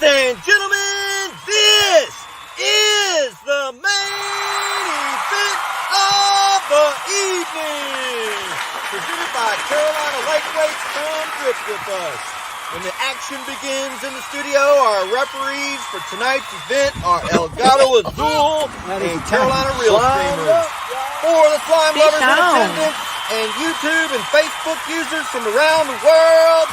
Ladies and gentlemen, this is the main event of the evening. Presented by Carolina Lakeweights. Come grip with us. When the action begins in the studio, our referees for tonight's event are Elgato Azul and Carolina Real Streamers. For the slime lovers in attendance and YouTube and Facebook users from around the world,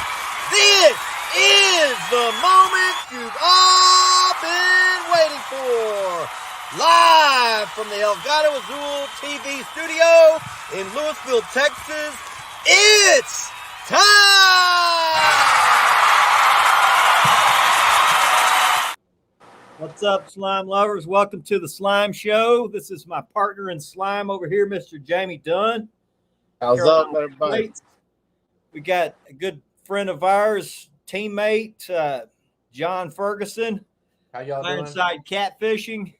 this is the moment you've all been waiting for. Live from the Elgato Azul TV studio in Louisville, Texas, it's time! What's up, slime lovers? Welcome to the Slime Show. This is my partner in slime over here, Mr. Jamie Dunn. How's up, everybody? We got a good friend of ours, teammate, John Ferguson. How y'all doing? Ironside Catfishing.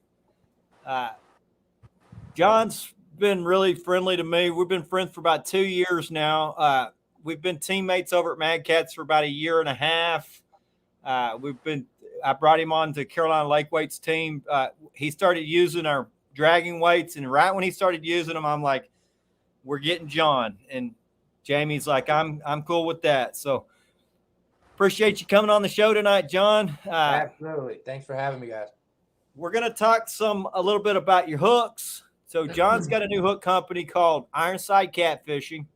John's been really friendly to me. We've been friends for about 2 years now. We've been teammates over at Mad Katz for about a year and a half. I brought him on to Carolina Lakeweights team. He started using our dragging weights, and right when he started using them, I'm like, we're getting John. And Jamie's like, I'm cool with that. So appreciate you coming on the show tonight, John. Absolutely. Thanks for having me, guys. We're going to talk a little bit about your hooks. So John's got a new hook company called Ironside Catfishing.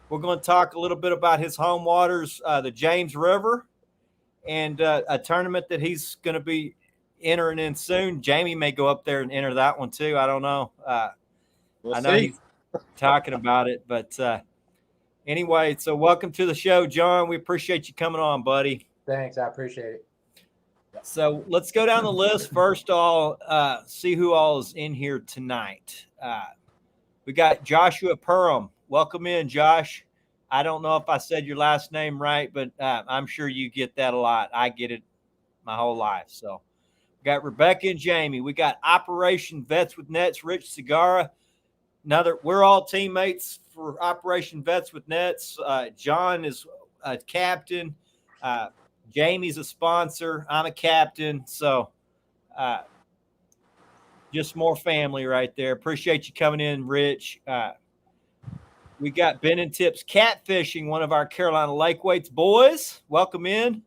We're going to talk a little bit about his home waters, the James River, and a tournament that he's going to be entering in soon. Jamie may go up there and enter that one too. I don't know. I know he's talking about it, but anyway, so welcome to the show, John. We appreciate you coming on, buddy. Thanks. I appreciate it. So let's go down the list. First, I'll see who all is in here tonight. We got Joshua Perham. Welcome in, Josh. I don't know if I said your last name right, but I'm sure you get that a lot. I get it my whole life. So we got Rebecca and Jamie. We got Operation Vets with Nets, Rich Segarra. We're all teammates for Operation Vets with Nets. John is a captain. Jamie's a sponsor. I'm a captain. So just more family right there. Appreciate you coming in, Rich. We got Ben and Tips Catfishing, one of our Carolina Lakeweights boys. Welcome in.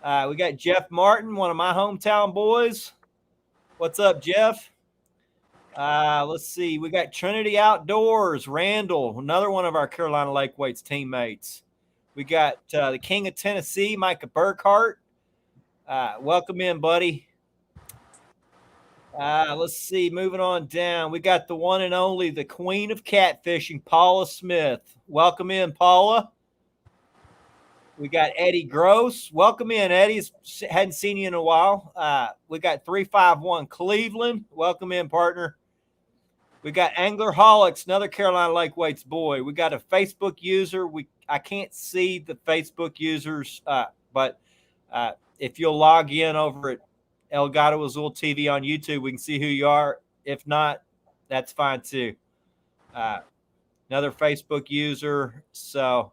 We got Jeff Martin, one of my hometown boys. What's up, Jeff? Let's see. We got Trinity Outdoors, Randall, another one of our Carolina Lakeweights teammates. We got the King of Tennessee, Micah Burkhart. Welcome in, buddy. Let's see. Moving on down. We got the one and only, the Queen of Catfishing, Paula Smith. Welcome in, Paula. We got Eddie Gross. Welcome in, Eddie. Hadn't seen you in a while. We got 351 Cleveland. Welcome in, partner. We got Anglerholics, another Carolina Lakeweights boy. We got a Facebook user. I can't see the Facebook users, but if you'll log in over at Elgato Azul TV on YouTube, we can see who you are. If not, that's fine too. Another Facebook user. So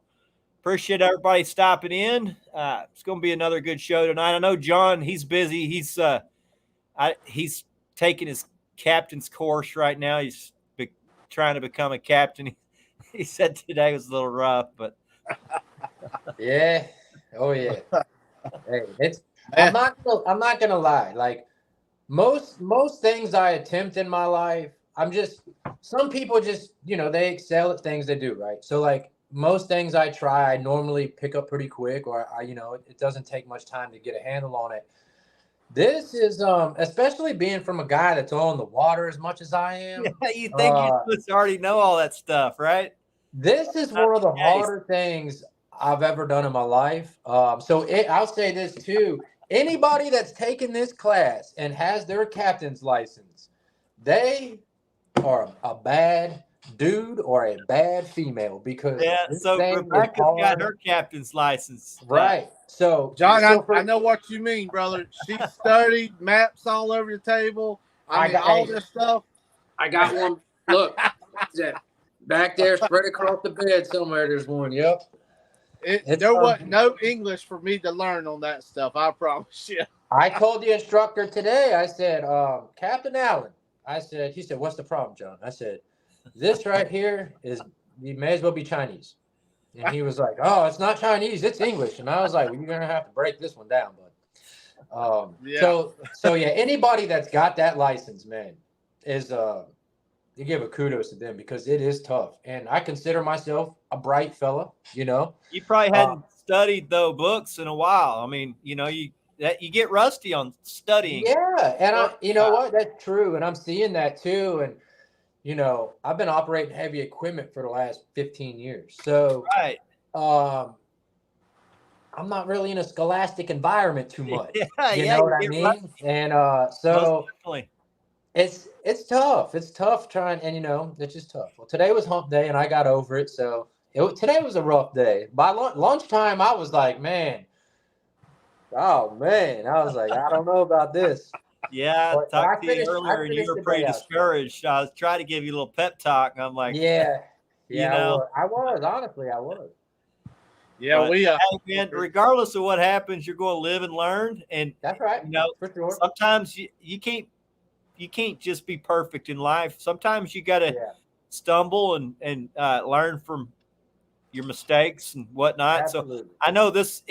appreciate everybody stopping in. It's going to be another good show tonight. I know John, he's busy. He's taking his captain's course right now. He's trying to become a captain. He said today was a little rough, but yeah. Oh yeah. Hey, I'm not gonna lie. Like most things I attempt in my life, some people just, they excel at things they do, right? So like most things I try, I normally pick up pretty quick, or it doesn't take much time to get a handle on it. This is especially being from a guy that's on the water as much as I am. Yeah, you think you're supposed to already know all that stuff, right? This is one of the harder things I've ever done in my life. I'll say this too. Anybody that's taken this class and has their captain's license, they are a bad dude or a bad female, because so Rebecca's got her captain's license. Right. So John, I know what you mean, brother. She's studied, maps all over the table. I mean, all this stuff. I got one. Look, back there, spread across the bed somewhere. There's one. Yep. There wasn't no English for me to learn on that stuff. I promise you. I told the instructor today, I said, Captain Allen, he said, what's the problem, John? I said, this right here you may as well be Chinese. And he was like, oh, it's not Chinese, it's English. And I was like, well, you're going to have to break this one down, bud. So yeah, anybody that's got that license, man, is you give a kudos to them because it is tough. And I consider myself a bright fella, you know. You probably hadn't studied though books in a while. I mean, you get rusty on studying. Yeah, and you know what? That's true, and I'm seeing that too. And I've been operating heavy equipment for the last 15 years, so right. I'm not really in a scholastic environment too much. You know what I mean? Rusty. And so it's tough. It's tough trying, and it's just tough. Well, today was hump day, and I got over it. So today was a rough day. By lunchtime, I was like, man. Oh man, I was like, I don't know about this. Yeah, I talked to you earlier, and you were pretty discouraged. I was trying to give you a little pep talk, and I'm like, yeah, I was honestly, I was. Yeah, but, hey, man, regardless of what happens, you're going to live and learn, and that's right. For sure. Sometimes you can't just be perfect in life. Sometimes you got to stumble and learn from your mistakes and whatnot. Absolutely. So I know this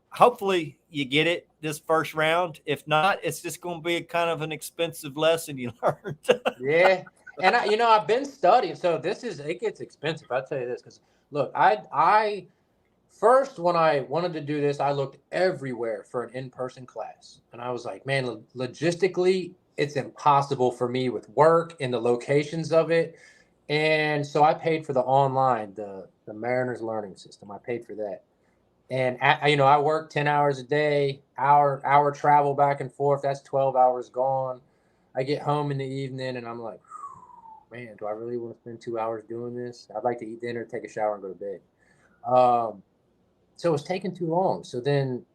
hopefully you get it this first round. If not, it's just going to be a kind of an expensive lesson you learned. Yeah. And I've been studying. So it gets expensive. I'll tell you this, because look, I first, when I wanted to do this, I looked everywhere for an in-person class. And I was like, man, logistically, it's impossible for me with work and the locations of it. And so I paid for the online, the Mariners Learning System. I paid for that. And I work 10 hours a day, hour travel back and forth. That's 12 hours gone. I get home in the evening and I'm like, man, do I really want to spend 2 hours doing this? I'd like to eat dinner, take a shower, and go to bed. So it was taking too long. So then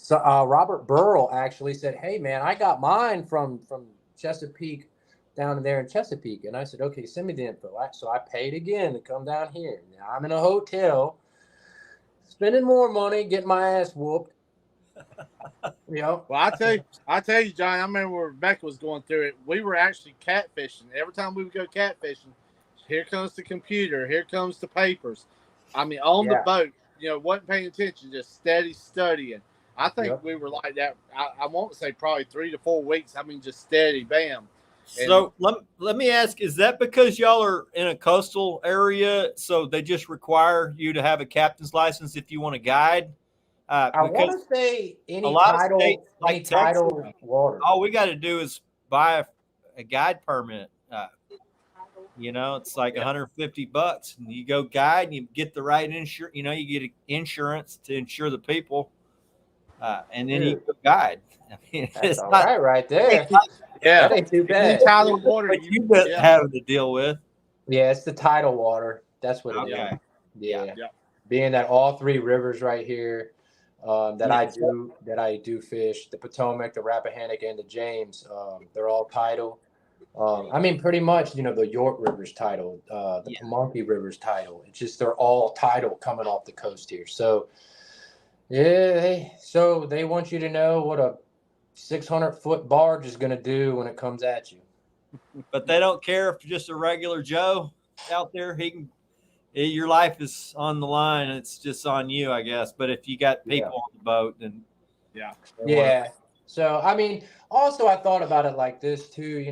Robert Burrell actually said, hey, man, I got mine from Chesapeake down there in Chesapeake. And I said, okay, send me the info. So I paid again to come down here. Now I'm in a hotel, spending more money, getting my ass whooped. Well, I tell you, John, I remember when Rebecca was going through it. We were actually catfishing. Every time we would go catfishing, here comes the computer, here comes the papers. I mean, on the boat, wasn't paying attention, just steady studying. I think we were like that. I won't say probably 3 to 4 weeks. I mean, just steady, bam. So let me ask, is that because y'all are in a coastal area, so they just require you to have a captain's license if you want to guide? I want to say any tidal water. All we got to do is buy a guide permit. It's like $150, and you go guide, and you get the right insurance. You get insurance to insure the people, and then you go guide. I mean, that's all right there. Yeah, that ain't too bad. Tidal water you having to deal with. Yeah, it's the tidal water. That's what it is. Yeah. Being that all 3 rivers right here that I do fish, the Potomac, the Rappahannock, and the James, they're all tidal. I mean, pretty much, the York River's tidal, the Pamunkey River's tidal. It's just they're all tidal coming off the coast here. So, so they want you to know what a 600-foot barge is going to do when it comes at you. But they don't care if just a regular Joe out there, your life is on the line. It's just on you, I guess. But if you got people on the boat, then So, I mean, also I thought about it like this too,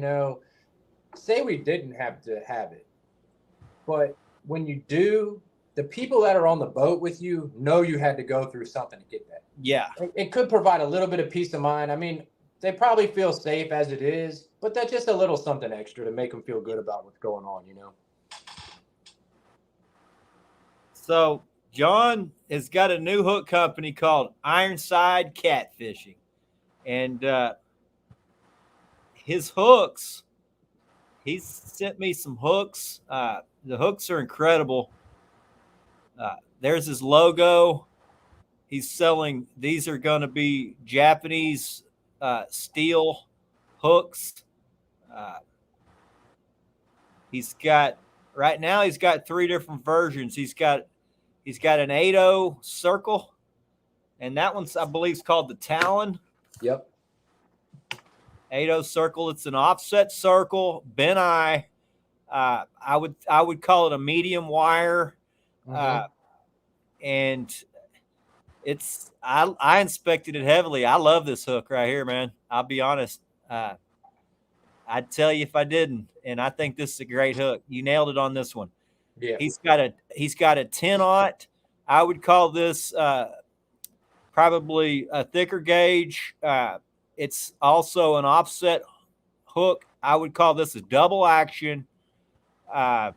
say we didn't have to have it, but when you do, the people that are on the boat with you know you had to go through something to get that. Yeah. It could provide a little bit of peace of mind. I mean, they probably feel safe as it is, but that's just a little something extra to make them feel good about what's going on, So John has got a new hook company called Ironside Catfishing. And his hooks, he's sent me some hooks. The hooks are incredible. There's his logo. He's selling, these are going to be Japanese steel hooks. He's got 3 different versions. He's got He's got an 8-0 circle, and that one's, I believe, is called the Talon. Yep. 8-0 circle. It's an offset circle, bent eye. I would call it a medium wire, and it's I inspected it heavily. I love this hook right here, man. I'll be honest. I'd tell you if I didn't, and I think this is a great hook. You nailed it on this one. Yeah. He's got a 10-aught. I would call this probably a thicker gauge. It's also an offset hook. I would call this a double action. And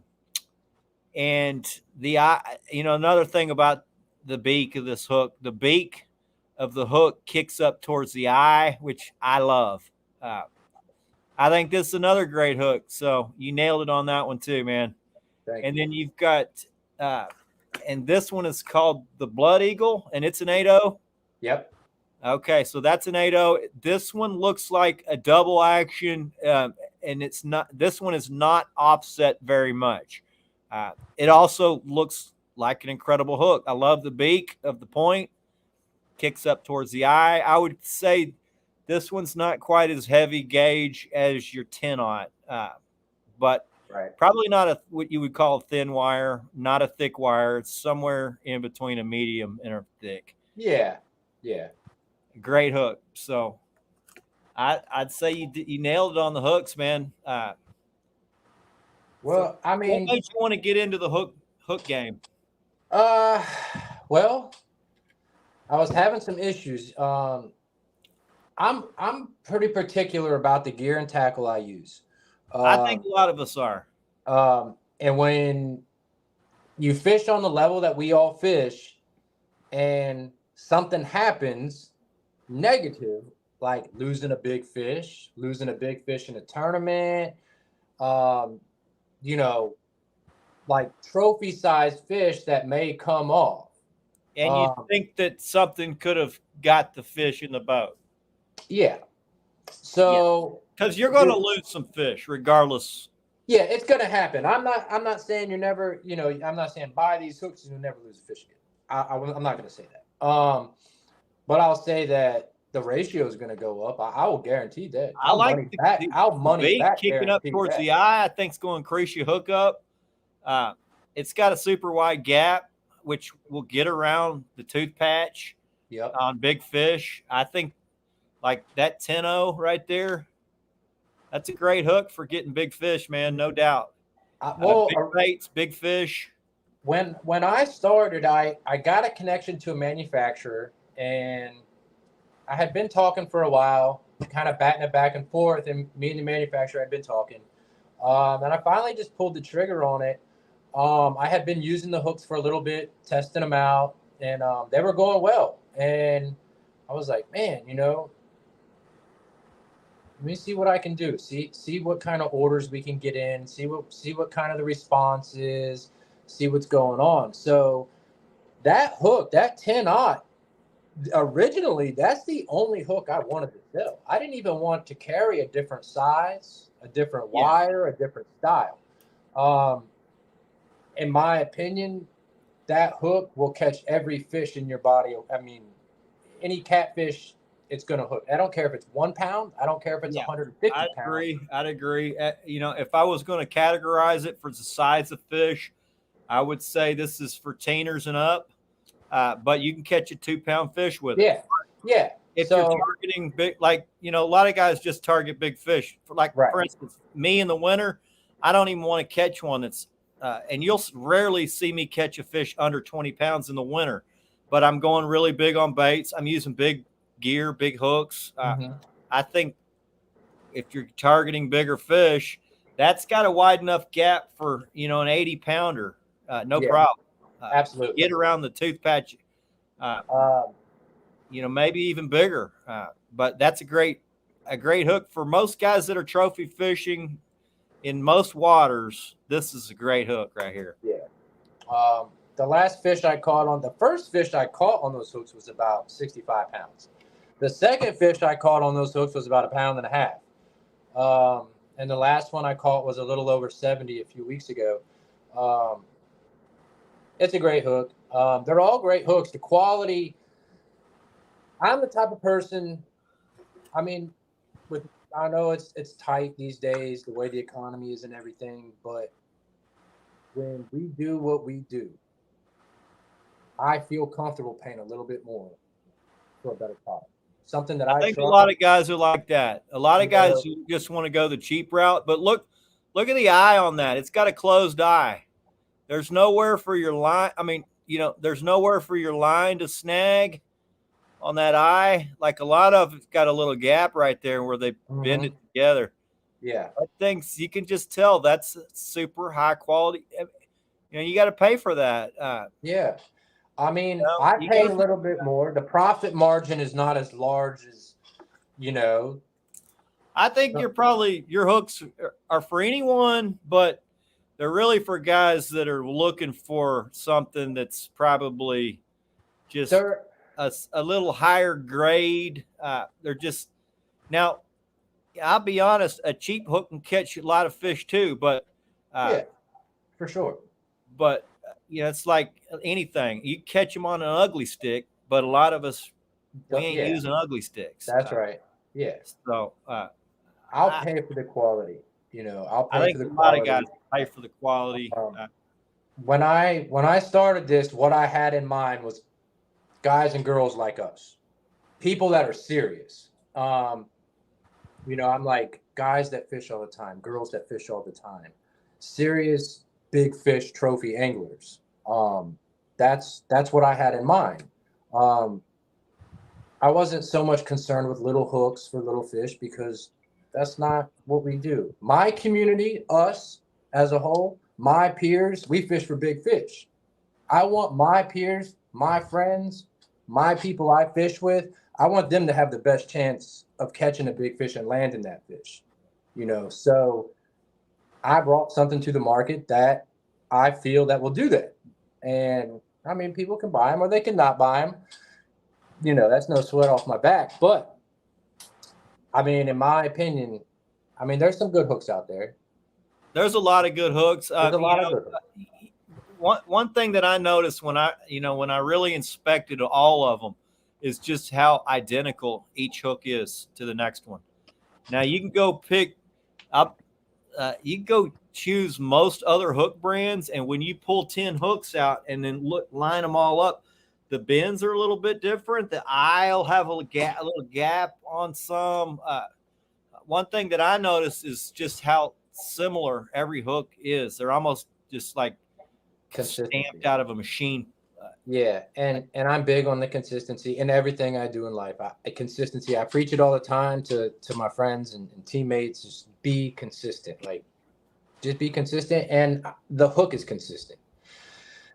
another thing about the beak of this hook, the beak of the hook kicks up towards the eye, which I love. I think this is another great hook. So you nailed it on that one too, man. Thank and you. then you've got, and this one is called the Blood Eagle, and it's an 8-0. Yep. Okay, so that's an 8-0. This one looks like a double action, and it's not. This one is not offset very much. It also looks like an incredible hook. I love the beak of the point. Kicks up towards the eye. I would say this one's not quite as heavy gauge as your 10-aught, but probably not what you would call a thin wire, not a thick wire. It's somewhere in between a medium and a thick. Yeah. Yeah. Great hook. So I'd say you nailed it on the hooks, man. Well, I mean, what made you want to get into the hook game? Well, I was having some issues. I'm pretty particular about the gear and tackle I use. I think a lot of us are. And when you fish on the level that we all fish, and something happens negative, like losing a big fish in a tournament, like trophy sized fish that may come off. And you think that something could have got the fish in the boat. Yeah. So because you're going to lose some fish regardless. Yeah, it's going to happen. I'm not saying you're never, I'm not saying buy these hooks and you'll never lose a fish again. I'm not going to say that. But I'll say that the ratio is going to go up. I will guarantee that. I'll money back kicking up towards the eye. I think it's going to increase your hook up. It's got a super wide gap, which will get around the tooth patch on big fish. I think like that 10-0 right there, that's a great hook for getting big fish, man, no doubt. Big baits, big fish. When I started, I got a connection to a manufacturer, and I had been talking for a while, kind of batting it back and forth, and me and the manufacturer had been talking. And I finally just pulled the trigger on it. I had been using the hooks for a little bit, testing them out, and they were going well. And I was like, man, let me see what I can do. See what kind of orders we can get in. See what kind of the response is. See what's going on. So that hook, that 10-aught, originally that's the only hook I wanted to sell. I didn't even want to carry a different size, a different wire, a different style. In my opinion, that hook will catch every fish in your body. I mean, any catfish, it's going to hook. I don't care if it's 1 pound. I don't care if it's 150 pounds. I'd agree. If I was going to categorize it for the size of fish, I would say this is for teiners and up. But you can catch a 2-pound fish with it. Yeah. If you're targeting big, a lot of guys just target big fish. For instance, me in the winter, I don't even want to catch one that's, and you'll rarely see me catch a fish under 20 pounds in the winter. But I'm going really big on baits. I'm using big gear, big hooks. I think if you're targeting bigger fish, that's got a wide enough gap for, an 80-pounder. No problem. Absolutely. Get around the tooth patch, maybe even bigger. But that's a great hook for most guys that are trophy fishing in most waters. This is a great hook right here. Yeah. The first fish I caught on those hooks was about 65 pounds. The second fish I caught on those hooks was about 1.5 pounds. And the last one I caught was a little over 70 a few weeks ago. It's a great hook. They're all great hooks. The quality, I'm the type of person, I mean, I know it's tight these days, the way the economy is and everything, but when we do what we do, I feel comfortable paying a little bit more for a better product. Something that I I think a trust. lot of guys are like that. A lot of guys who just want to go the cheap route. But look at the eye on that. It's got a closed eye. There's nowhere for your line. I mean, there's nowhere for your line to snag on that eye. Like a lot of it's got a little gap right there where they bend it together. Yeah. That things you can just tell that's super high quality. You got to pay for that. Yeah. I mean, I pay a little bit more. The profit margin is not as large as, I think your hooks are for anyone, but they're really for guys that are looking for something that's probably just a little higher grade. They're just now. I'll be honest, a cheap hook can catch a lot of fish too, but yeah, for sure. But it's like anything. You catch them on an ugly stick, but a lot of us we ain't using ugly sticks. That's right. Yeah. So I'll pay for the quality. I'll pay for the quality. A lot of guys pay for the quality. When I started this, what I had in mind was guys and girls like us, people that are serious. I'm like guys that fish all the time, girls that fish all the time, serious big fish trophy anglers. That's what I had in mind. I wasn't so much concerned with little hooks for little fish because that's not what we do. My community, us as a whole, my peers, we fish for big fish. I want my peers, my friends, my people I fish with, I want them to have the best chance of catching a big fish and landing that fish. So I brought something to the market that I feel that will do that. And I mean, people can buy them or they can not buy them. That's no sweat off my back. But I mean, in my opinion, there's some good hooks out there. There's a lot of good hooks. There's a lot of good hooks. One thing that I noticed when I really inspected all of them is just how identical each hook is to the next one. Now you can go pick up, you can go choose most other hook brands, and when you pull 10 hooks out and then line them all up, the bends are a little bit different. The eye will have a little gap on some. One thing that I noticed is just how similar every hook is. They're almost just like stamped out of a machine. Yeah, and I'm big on the consistency in everything I do in life. Consistency. I preach it all the time to my friends and teammates. Just be consistent. Just be consistent, and the hook is consistent.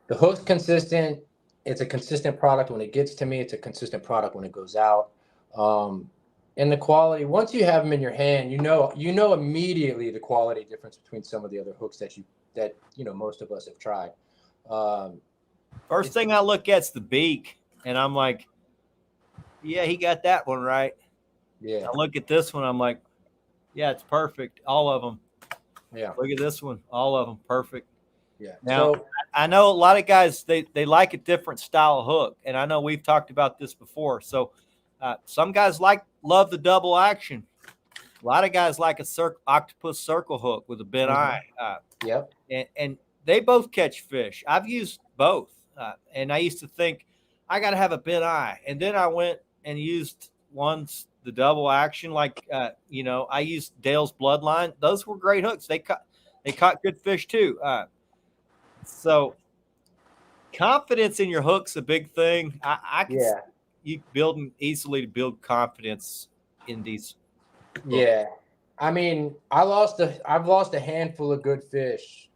The hook's consistent. It's a consistent product when it gets to me. It's a consistent product when it goes out. And the quality, once you have them in your hand, you know immediately the quality difference between some of the other hooks that most of us have tried. First thing I look at's the beak, and I'm like, yeah, he got that one right. Yeah. I look at this one, I'm like, yeah, it's perfect. All of them. Yeah. Look at this one. All of them. Perfect. Yeah. Now, I know a lot of guys, they like a different style of hook, and I know we've talked about this before. So some guys love the double action. A lot of guys like a octopus circle hook with a bent eye. Yep. And they both catch fish. I've used both. And I used to think I got to have a bent eye. And then I went and used the double action. I used Dale's Bloodline. Those were great hooks. They caught good fish too. So confidence in your hook's a big thing. I can you easily to build confidence in these hooks. Yeah. I mean, I've lost a handful of good fish.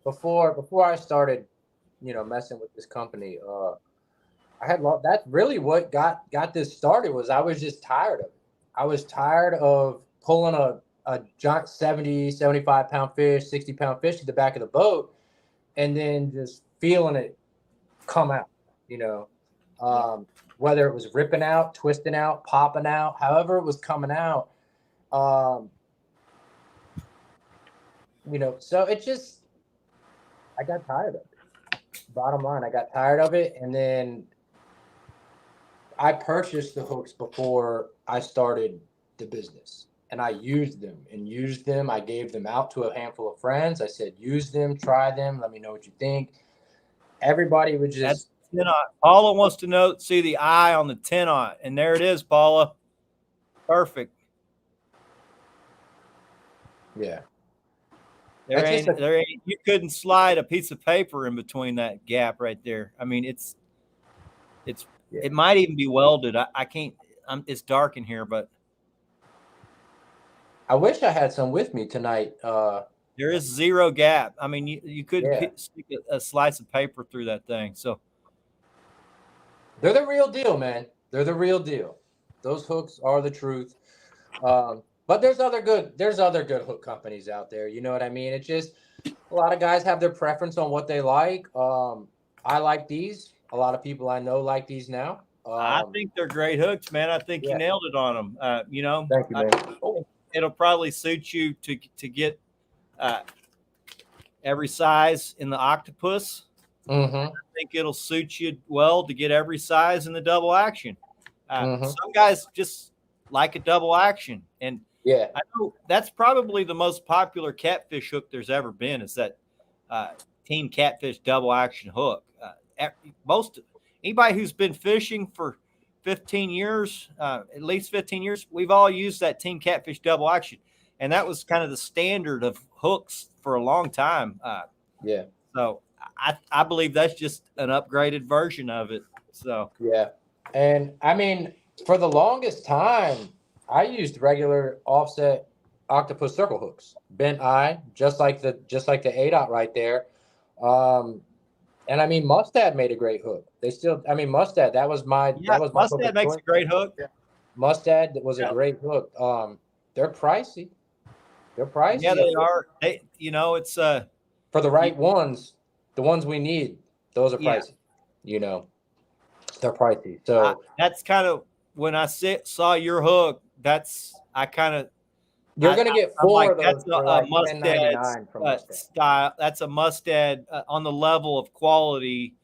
Before I started, messing with this company, I had lost. That's really what got this started. Was I was just tired of it. I was tired of pulling a giant 70, 75 pound fish, 60 pound fish to the back of the boat, and then just feeling it come out. Whether it was ripping out, twisting out, popping out, however it was coming out. So it just, I got tired of it. Bottom line, I got tired of it, and then I purchased the hooks before I started the business, and I used them. I gave them out to a handful of friends. I said, use them, try them, let me know what you think. Everybody would just. Paula wants to see the eye on the 10-aught, and there it is, Paula. Perfect. Yeah. There ain't. You couldn't slide a piece of paper in between that gap right there. I mean, it might even be welded. I can't. It's dark in here, but I wish I had some with me tonight. There is zero gap. I mean, you couldn't stick a slice of paper through that thing. So they're the real deal, man. They're the real deal. Those hooks are the truth. But there's other good hook companies out there. You know what I mean? It's just a lot of guys have their preference on what they like. I like these. A lot of people I know like these now. I think they're great hooks, man. I think you nailed it on them. Thank you, man. It'll probably suit you to get every size in the octopus. Mm-hmm. I think it'll suit you well to get every size in the double action. Some guys just like a double action, and I know that's probably the most popular catfish hook there's ever been. Is that Team Catfish double action hook? Anybody who's been fishing for 15 years, at least 15 years, we've all used that Team Catfish double action, and that was kind of the standard of hooks for a long time. So I believe that's just an upgraded version of it. So and I mean, for the longest time, I used regular offset octopus circle hooks, bent eye, just like the 8-aught right there. And I mean, Mustad made a great hook. Mustad, that was my Mustad makes a great hook. Yeah. Mustad was a great hook. They're pricey. Yeah, they are. It's for the right ones, the ones we need, those are pricey. They're pricey. So that's kind of when I saw your hook. You're going to get 4 of those for like Mustad from Mustad. style. That's a Mustad on the level of quality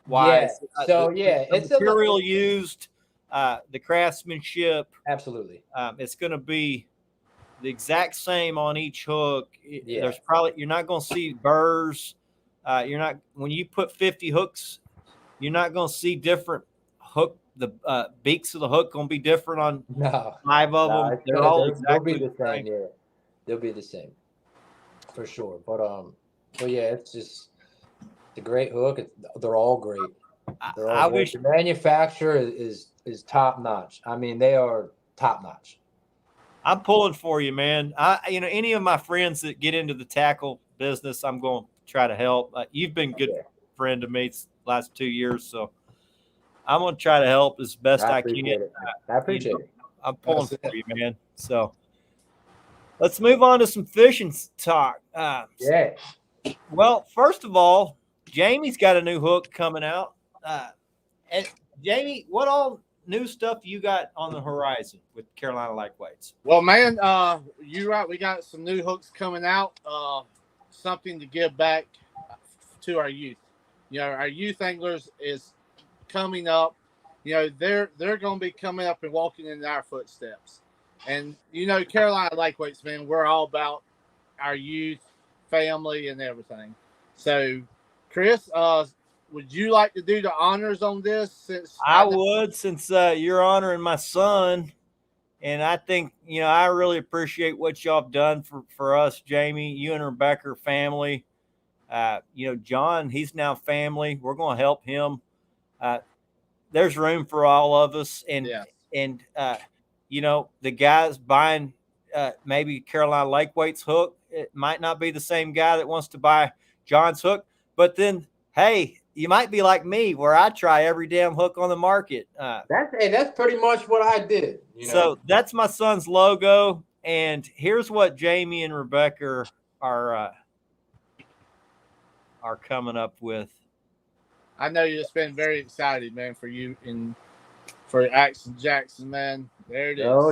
wise. The it's material used, the craftsmanship. Absolutely. It's going to be the exact same on each hook. There's you're not going to see burrs. When you put 50 hooks, you're not going to see different hook. The beaks of the hook going to be different on 5 of them. They'll be the same. Yeah, they'll be the same for sure. But it's just a great hook. They're all great. I wish the manufacturer is top notch. I mean, they are top notch. I'm pulling for you, man. Any of my friends that get into the tackle business, I'm going to try to help. You've been a good friend to me the last 2 years, so I'm going to try to help as best I can. I appreciate it. I'm pulling for you, man. So let's move on to some fishing talk. Well, first of all, Jamie's got a new hook coming out. And Jamie, what all new stuff you got on the horizon with Carolina Lightweights? Well, man, you're right. We got some new hooks coming out. Something to give back to our youth. Our youth anglers is coming up. They're going to be coming up and walking in our footsteps. And Carolina Lightweights, man, we're all about our youth, family, and everything. So, Chris, would you like to do the honors on this? Since you're honoring my son, and I think I really appreciate what y'all have done for us, Jamie. You and Rebecca are family. John, he's now family. We're going to help him. There's room for all of us, and the guys buying maybe Carolina Lightweights hook, it might not be the same guy that wants to buy John's hook, but then hey, you might be like me where I try every damn hook on the market. That's pretty much what I did. So that's my son's logo, and here's what Jamie and Rebecca are coming up with. I know you've been very excited, man, for you and for Action Jackson, man. There it is. Oh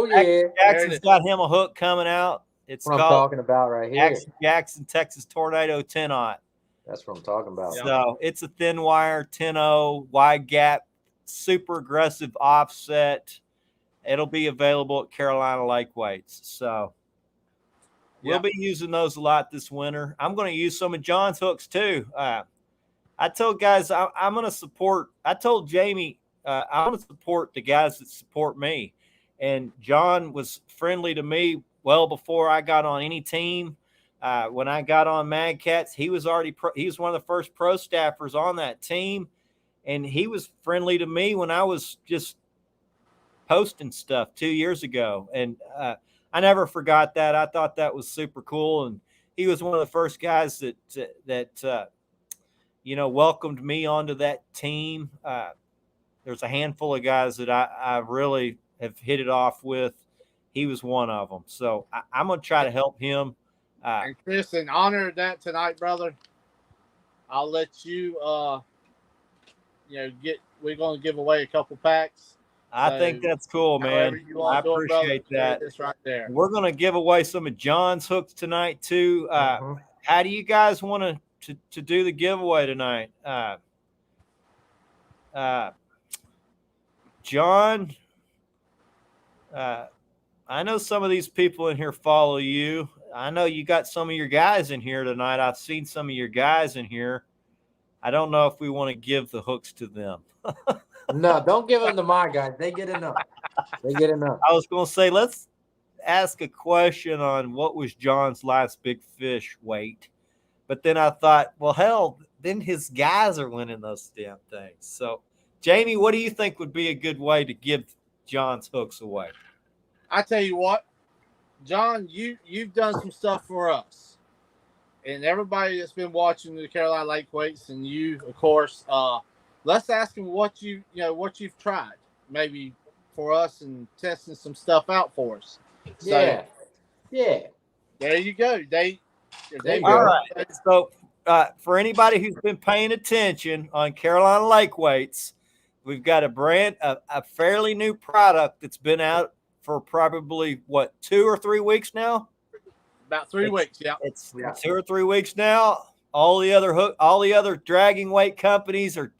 yeah. Jackson's got him a hook coming out. It's what I'm called talking about right here. Action Jackson Texas Tornado 10-aught. That's what I'm talking about. So it's a thin wire 10-0 wide gap, super aggressive offset. It'll be available at Carolina Lake Weights. So we'll be using those a lot this winter. I'm going to use some of John's hooks too. I told guys I'm going to support. I told Jamie I'm going to support the guys that support me. And John was friendly to me well before I got on any team. When I got on Mad Cats, he was he was one of the first pro staffers on that team, and he was friendly to me when I was just posting stuff 2 years ago. And I never forgot that. I thought that was super cool, and he was one of the first guys that welcomed me onto that team. There's a handful of guys that I really have hit it off with. He was one of them. So I'm going to try to help him. And Chris, in honor of that tonight, brother, I'll let you, we're going to give away a couple packs. I think that's cool, man. I appreciate that. This right there. We're going to give away some of John's hooks tonight too. How do you guys want to do the giveaway tonight? John, I know some of these people in here follow you. I know you got some of your guys in here tonight. I've seen some of your guys in here. I don't know if we want to give the hooks to them. No, don't give them to my guys. They get enough. They get enough. I was going to say, let's ask a question on what was John's last big fish weight. But then I thought, well, hell, then his guys are winning those damn things. So, Jamie, what do you think would be a good way to give John's hooks away? I tell you what, John, you've done some stuff for us. And everybody that's been watching the Carolina Lake Weights, and you, of course, let's ask them what you've tried, maybe for us, and testing some stuff out for us. So, yeah. There you go. All right. So, for anybody who's been paying attention on Carolina Lake Weights, we've got a fairly new product that's been out for probably 2 or 3 weeks now. About 3 weeks, yeah. It's 2 or 3 weeks now. All the other dragging weight companies are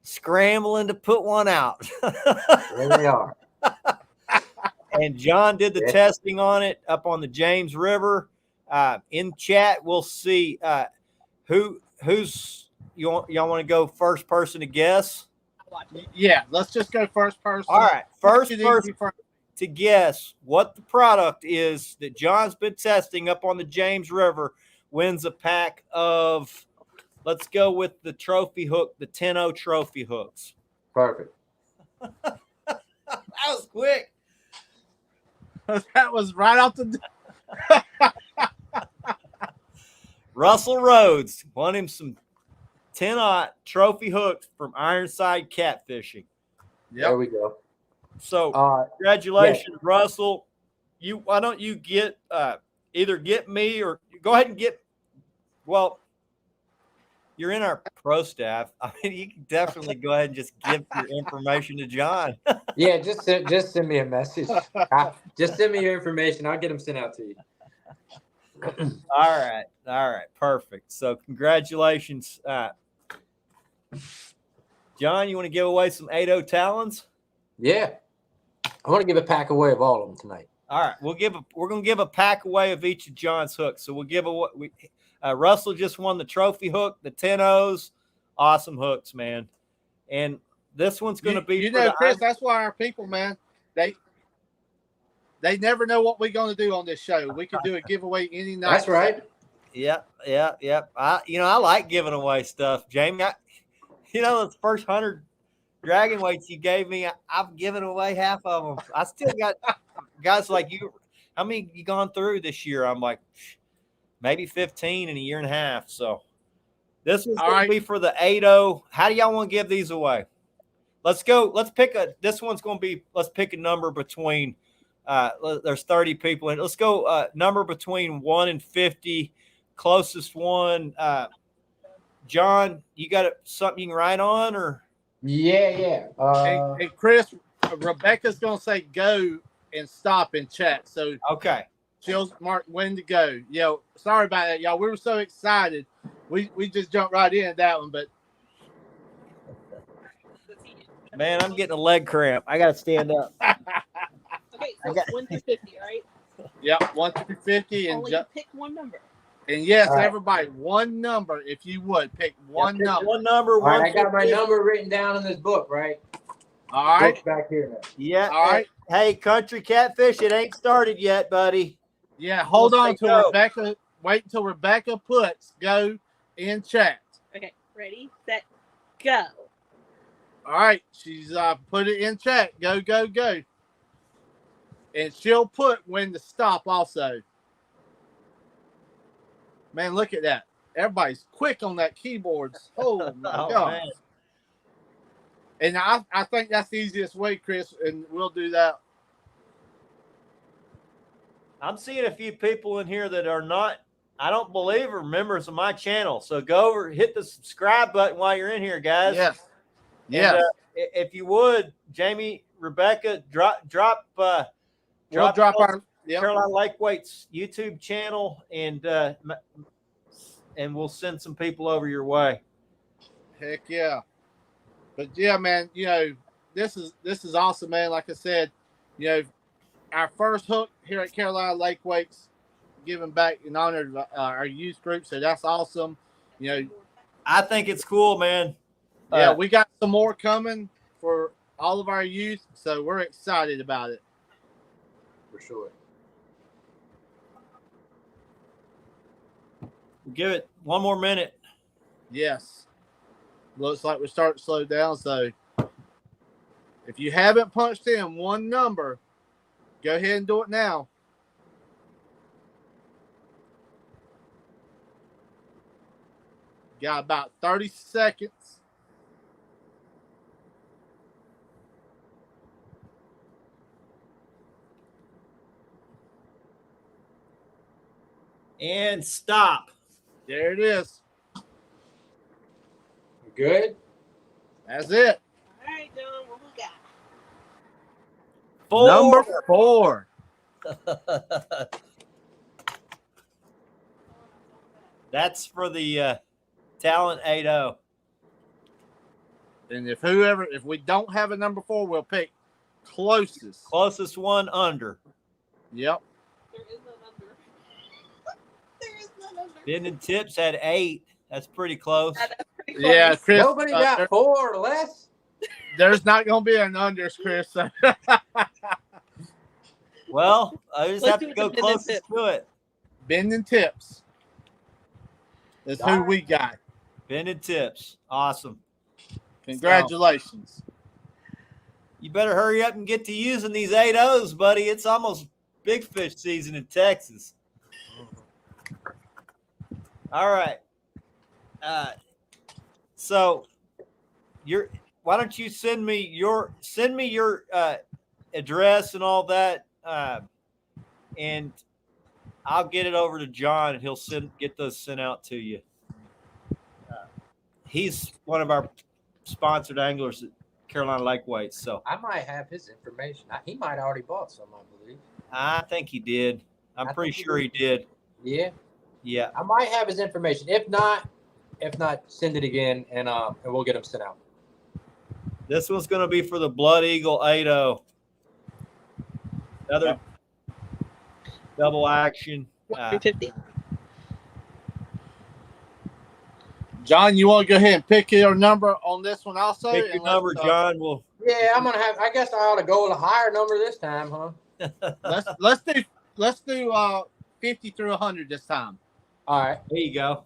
scrambling to put one out. There they are. And John did the testing on it up on the James River. In chat, we'll see who's y'all want to go first person to guess. Yeah, let's just go first person. All right, first person to guess what the product is that John's been testing up on the James River wins a pack of, let's go with the trophy hook, the 10-0 trophy hooks. Perfect. That was quick. That was right off the Russell Rhodes won him some 10-0 trophy hooks from Ironside Catfishing. Yep. There we go. So congratulations, Russell. Why don't you get either get me or go ahead and get, well, you're in our pro staff. I mean, you can definitely go ahead and just give your information to John. Yeah, just send me a message. Just send me your information. I'll get them sent out to you. All right, perfect. So congratulations. John, you want to give away some 8-0 talons? Yeah. I want to give a pack away of all of them tonight. All right, we're going to give a pack away of each of John's hooks. So we'll give away. Russell just won the trophy hook, the 10-0s. Awesome hooks, man. And this one's going to be. Chris, that's why our people, man, they never know what we're going to do on this show. We can do a giveaway any night. That's right. Yep. I like giving away stuff, Jamie. Those first 100 dragon weights you gave me, I've given away half of them. I still got guys like you. How many you gone through this year? I'm like, maybe 15 in a year and a half. So this one's going to be for the 8-0. How do y'all want to give these away? Let's go. Let's pick this one's going to be, let's pick a number between, there's 30 people in. Let's go number between 1 and 50. Closest one. John, you got something you can write on or? Yeah. Hey, Chris, Rebecca's going to say go and stop in chat. So okay. she'll mark when to go. Sorry about that, y'all. We were so excited. We just jumped right into that one, but Man, I'm getting a leg cramp. I got to stand up. Okay, so it's 1 through 50, all right? Yep, 1 through 50. And Only pick one number. And yes, All right. everybody, one number, if you would, pick one number. One number. All right, one I got my 50. number written down in this book, right? All right. Book's back here now. Yeah. All right. Hey, Country Catfish, it ain't started yet, buddy. Yeah, hold on Say until go. Rebecca. Wait until Rebecca puts go in chat. Okay, ready, set, go. All right, she's put it in chat. Go, go, go. And she'll put when to stop also. Man, look at that. Everybody's quick on that keyboard. Oh, my God. Man. And I think that's the easiest way, Chris, and we'll do that. I'm seeing a few people in here that are not, I don't believe, are members of my channel. So go over, hit the subscribe button while you're in here, guys. Yes. And, Yes. If you would, Jamie, Rebecca, drop We'll drop our Carolina Lakeweight's YouTube channel, and we'll send some people over your way. Heck yeah. But yeah, man, this is awesome, man. Like I said, our first hook here at Carolina Lakeweight's giving back in honor of our youth group. So that's awesome. I think it's cool, man. Yeah, we got some more coming for all of our youth. So we're excited about it. For sure. Give it one more minute. Yes. Looks like we're starting to slow down. So if you haven't punched in one number, go ahead and do it now. Got about 30 seconds. And stop. There it is. Good. That's it. All right, John, what we got? 4. Number 4. That's for the Talent 8-0. And if we don't have a number 4, we'll pick closest. Closest one under. Yep. There is no number. There is no number. Ben and Tips had 8. That's pretty close. That's pretty close. Yeah, Chris. Nobody got 4 or less. There's not going to be an unders, Chris. So. Well, I just Let's have do to it go to Ben and closest Tips. to it. Bend and Tips. That's who we got. Ben and Tips. Awesome. Congratulations. You better hurry up and get to using these 8-0s, buddy. It's almost big fish season in Texas. All right. So why don't you send me your address and all that, and I'll get it over to John, and he'll get those sent out to you. He's one of our sponsored anglers at Carolina Lakeweight, so I might have his information. He might already bought some, I believe. I think he did. I'm I pretty think he sure he did. Yeah. Yeah. I might have his information. If not, send it again, and we'll get them sent out. This one's going to be for the Blood Eagle 8-0. Another double action. 150. John, you want to go ahead and pick your number on this one also? Pick your number, John. We'll Yeah, I'm gonna have. I guess I ought to go with a higher number this time, huh? let's do 50 through 100 this time. All right. there you go.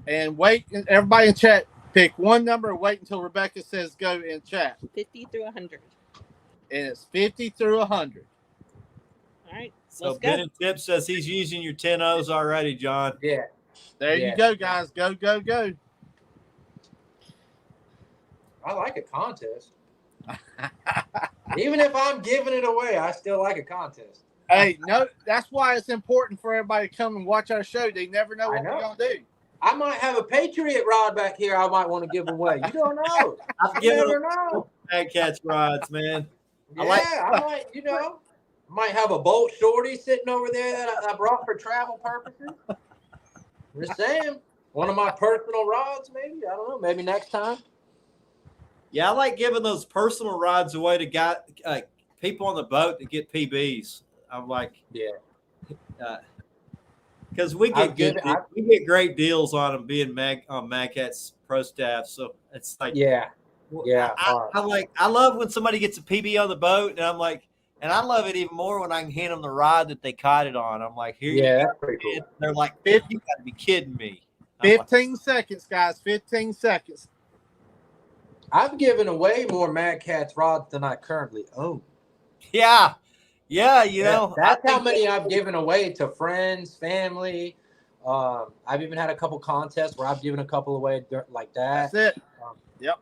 And wait, everybody in chat, pick one number and wait until Rebecca says go in chat. 50 through 100. And it's 50 through 100. All right, So let's Ben go. and Tip says he's using your 10-0s already, John. Yeah. There you go, guys. Go, go, go. I like a contest. Even if I'm giving it away, I still like a contest. Hey, no, that's why it's important for everybody to come and watch our show. They never know what we're going to do. I might have a Patriot rod back here I might want to give away. You don't know. I'm You giving never know. Bad Catch rods, man. Yeah, I might, might have a bolt shorty sitting over there that I brought for travel purposes. Just saying. One of my personal rods, maybe. I don't know. Maybe next time. Yeah, I like giving those personal rods away to people on the boat that get PBs. I'm like, Yeah. Because we get great deals on them being Mad Catz ProStaff. So it's like, yeah. I love when somebody gets a PB on the boat, and I'm like, and I love it even more when I can hand them the rod that they caught it on. I'm like, here you go. That's pretty cool. They're like, you got to be kidding me. 15 seconds, guys. 15 seconds. I've given away more Mad Catz rods than I currently own. Yeah. Yeah, you know. That's how many I've given away to friends, family. I've even had a couple contests where I've given a couple away like that. That's it. Yep.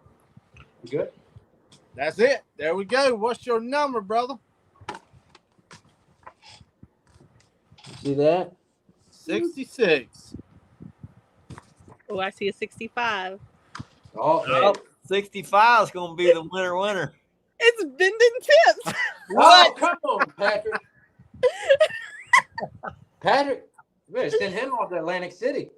You good? That's it. There we go. What's your number, brother? See that? 66. Oh, I see a 65. Oh, 65 is going to be the winner. It's bending tips. What? Oh, come on, Patrick. Patrick, you better send him off to Atlantic City.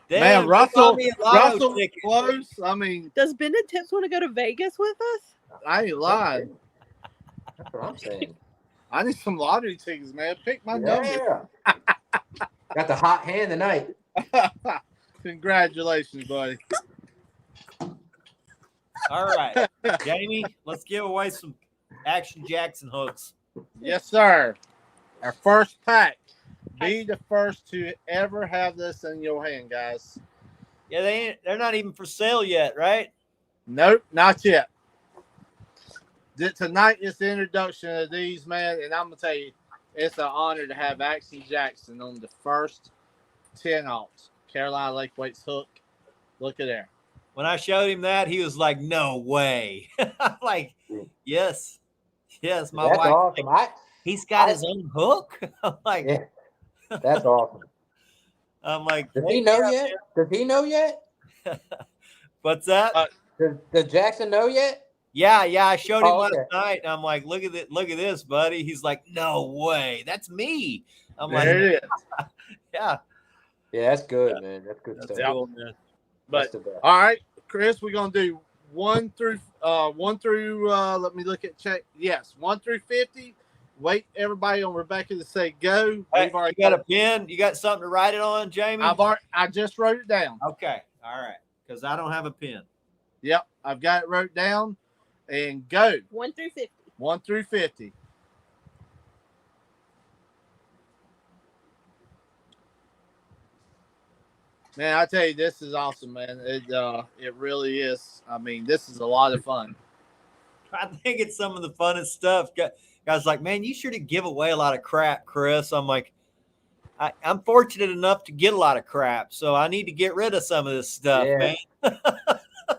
Damn, man, Russell ticket. close. I mean, Does Bending Tips want to go to Vegas with us? I ain't lying. That's what I'm saying. I need some lottery tickets, man. Pick my number. Got the hot hand tonight. Congratulations, buddy. All right, Jamie, let's give away some Action Jackson hooks. Yes, sir. Our first pack. Be the first to ever have this in your hand, guys. Yeah, they're not even for sale yet, right? Nope, not yet. Tonight is the introduction of these, man, and I'm gonna tell you, it's an honor to have Action Jackson on the first 10-aught Carolina Lake Weights hook. Look at there. When I showed him that, he was like, "No way!" I'm like, "Yes, my That's wife." awesome. Like, he's got his own hook. I'm like, yeah, that's awesome. I'm like, does he know yet? Does he know yet? What's that? Does Jackson know yet? Yeah. I showed him last night. And I'm like, look at this, buddy. He's like, "No way, that's me." I'm there like, it is. Yeah. Yeah, that's good, man. That's good That's stuff. cool, man. But all right, Chris, we're gonna do 1 through let me look at check. Yes, 1 through 50. Wait, everybody on Rebecca to say go. Hey, you got a pen? You got something to write it on, Jamie? I just wrote it down. Okay, all right, because I don't have a pen. Yep, I've got it wrote down. And go. 1 through 50. 1 through 50. Man, I tell you, this is awesome, man. It really is. I mean, this is a lot of fun. I think it's some of the funnest stuff. Guys like, man, you sure to give away a lot of crap, Chris. I'm like, I'm fortunate enough to get a lot of crap, so I need to get rid of some of this stuff, man.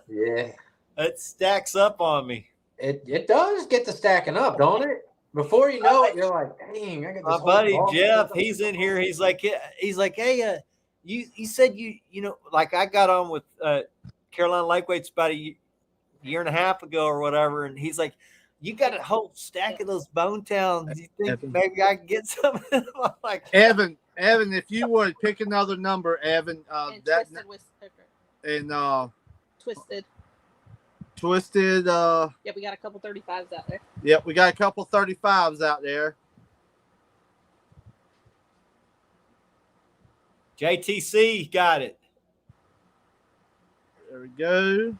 Yeah. It stacks up on me. It does get to stacking up, don't it? Before you know it, you're like, dang, I got this. My buddy Jeff, he's in here. He's like, hey, you said you know, like I got on with Carolina Lake Weights about a year and a half ago or whatever, and he's like, you got a whole stack of those Bone Towns. You think maybe I can get some of them? I'm like, Evan, if you would pick another number, Evan, and Twisted with and Twisted. Yeah, we got a couple 35s out there. Yep, we got a couple 35s out there. JTC got it. There we go.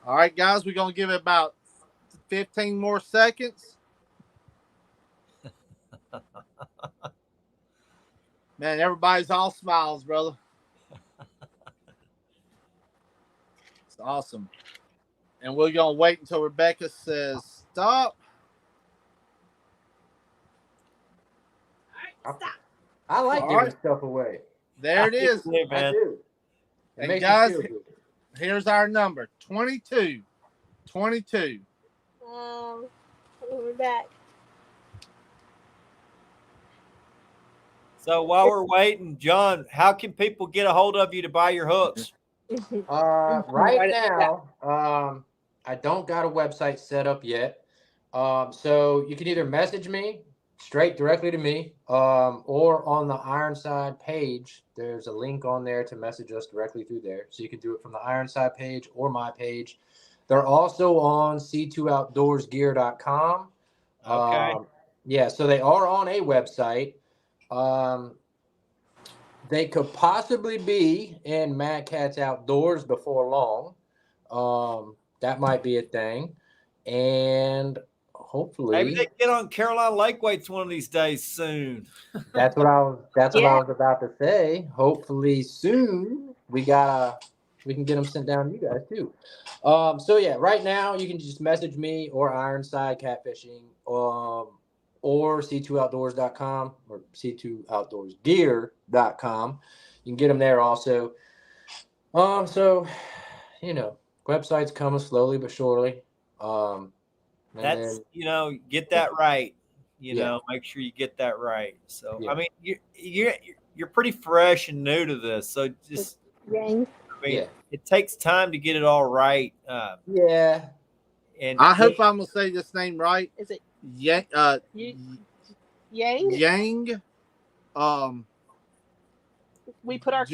All right, guys, we're going to give it about 15 more seconds. Man, everybody's all smiles, brother. It's awesome. And we're going to wait until Rebecca says stop. All right, stop. I like giving stuff away. There it is. I do. And guys, here's our number, 22. 22. We're back. So while we're waiting, John, how can people get a hold of you to buy your hooks? Right now, I don't got a website set up yet. So you can either message me straight directly to me, or on the Ironside page. There's a link on there to message us directly through there. So you can do it from the Ironside page or my page. They're also on c2outdoorsgear.com. Okay. Yeah, so they are on a website. They could possibly be in Mad Katz Outdoors before long. That might be a thing. And hopefully Maybe they get on Carolina Lake Weights one of these days soon. that's what I was about to say. Hopefully soon we can get them sent down to you guys too. So yeah, right now you can just message me or Ironside Catfishing, or c2outdoors.com or c2outdoorsgear.com. You can get them there also. So website's coming slowly but surely. That's get that right. Make sure you get that right. So Yeah. I mean, you're pretty fresh and new to this, so just Yang. it takes time to get it all right. Yeah. And I hope I'm gonna say this name right. Is it Yang. Yang? Yang. We put our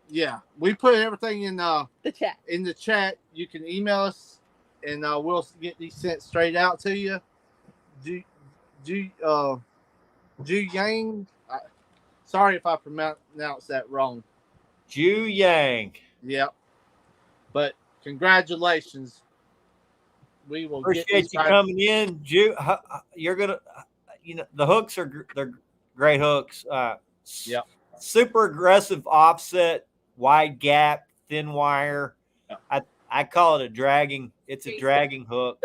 Yeah, we put everything in the chat. in the chat. You can email us, and we'll get these sent straight out to you. Ju Yang. Sorry if I pronounced that wrong. Ju Yang. Yep. But congratulations. We will Appreciate you coming in, Ju. You're gonna, the hooks they're great hooks. Yep. Super aggressive offset, wide gap, thin wire. Yep. I call it a dragging. It's a dragging hook.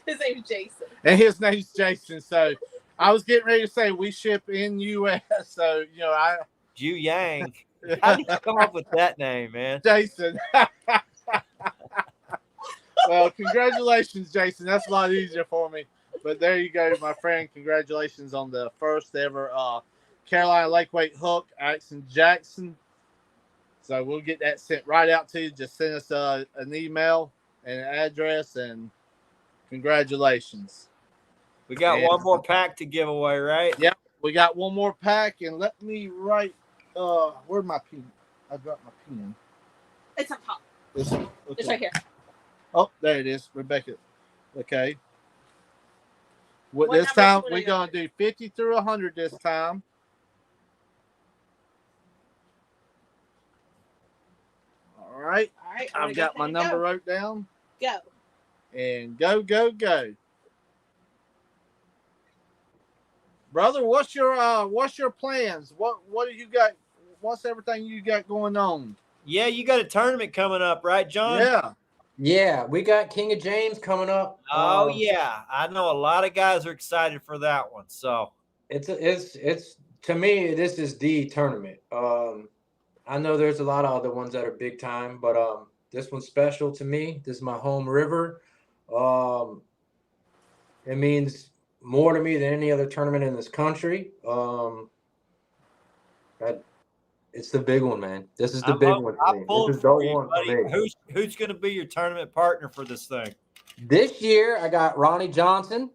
His name's Jason. And his name's Jason. So I was getting ready to say we ship in U.S. So Ju Yang. How did you come up with that name, man? Jason. Well, congratulations, Jason. That's a lot easier for me. But there you go, my friend. Congratulations on the first ever Carolina Lake Weight hook, Action Jackson. So we'll get that sent right out to you. Just send us an email and an address, and congratulations. We got one more pack to give away, right? Yep, we got one more pack, and let me write. Where's my pen? I dropped my pen. It's on top. Okay. It's right here. Oh, there it is, Rebecca. Okay. What This number time should we're I gonna do 50 through 100 this time. All right. All right. I've got my number wrote down. Go. And go, go, go. Brother, what's your plans? What do you got? What's everything you got going on? Yeah, you got a tournament coming up, right, John? Yeah, we got King of James coming up. Oh yeah, I know a lot of guys are excited for that one. So it's to me, this is the tournament. I know there's a lot of other ones that are big time, but this one's special to me. This is my home river. It means more to me than any other tournament in this country. It's the big one, man. This is the big one for me. This is the one for me. Who's going to be your tournament partner for this thing? This year, I got Ronnie Johnson.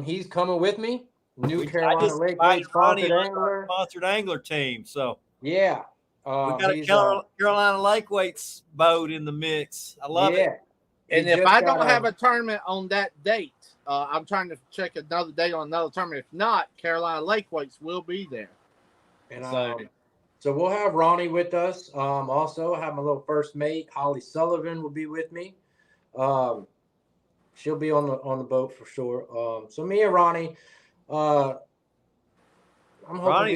He's coming with me. New Carolina Lake Weight sponsored angler. Sponsored angler team. So yeah, we got a Carolina Lake Weights boat in the mix. I love it. And if I don't have a tournament on that date, I'm trying to check another date on another tournament. If not, Carolina Lake Weights will be there. And so we'll have Ronnie with us. Also, I have my little first mate, Holly Sullivan, will be with me. She'll be on the boat for sure. So me and Ronnie, Ronnie's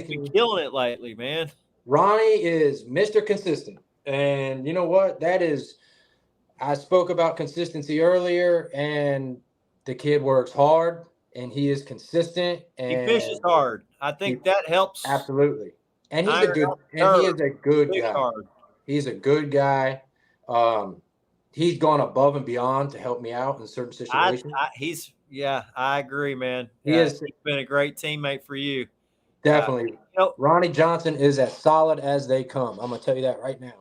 been killing it lately, man. Ronnie is Mr. Consistent. And you know what? I spoke about consistency earlier, and the kid works hard, and he is consistent. And he fishes hard. I think that helps. Absolutely. And he is a good guy. Hard. He's a good guy. He's gone above and beyond to help me out in certain situations. I agree, man. He's been a great teammate for you. Definitely. You know, Ronnie Johnson is as solid as they come. I'm gonna tell you that right now.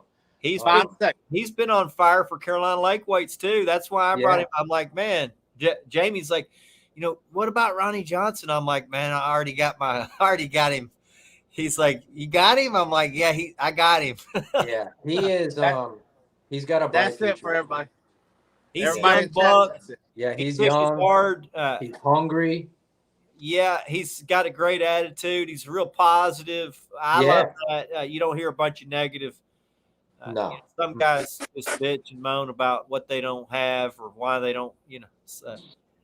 he's Five seconds. been on fire for Carolina Lake weights too. That's why I brought him. I'm like, man, Jamie's like, what about Ronnie Johnson? I'm like, man, I already got him. He's like, you got him? I'm like, yeah, I got him. Yeah, he is. He's got a bright That's future. it for everybody. He's Everybody young in chat, buck. that's it. Yeah, He he's pushes young. hard. He's hungry. Yeah, he's got a great attitude. He's real positive. I love that. You don't hear a bunch of negative. No. Some guys just bitch and moan about what they don't have or why they don't.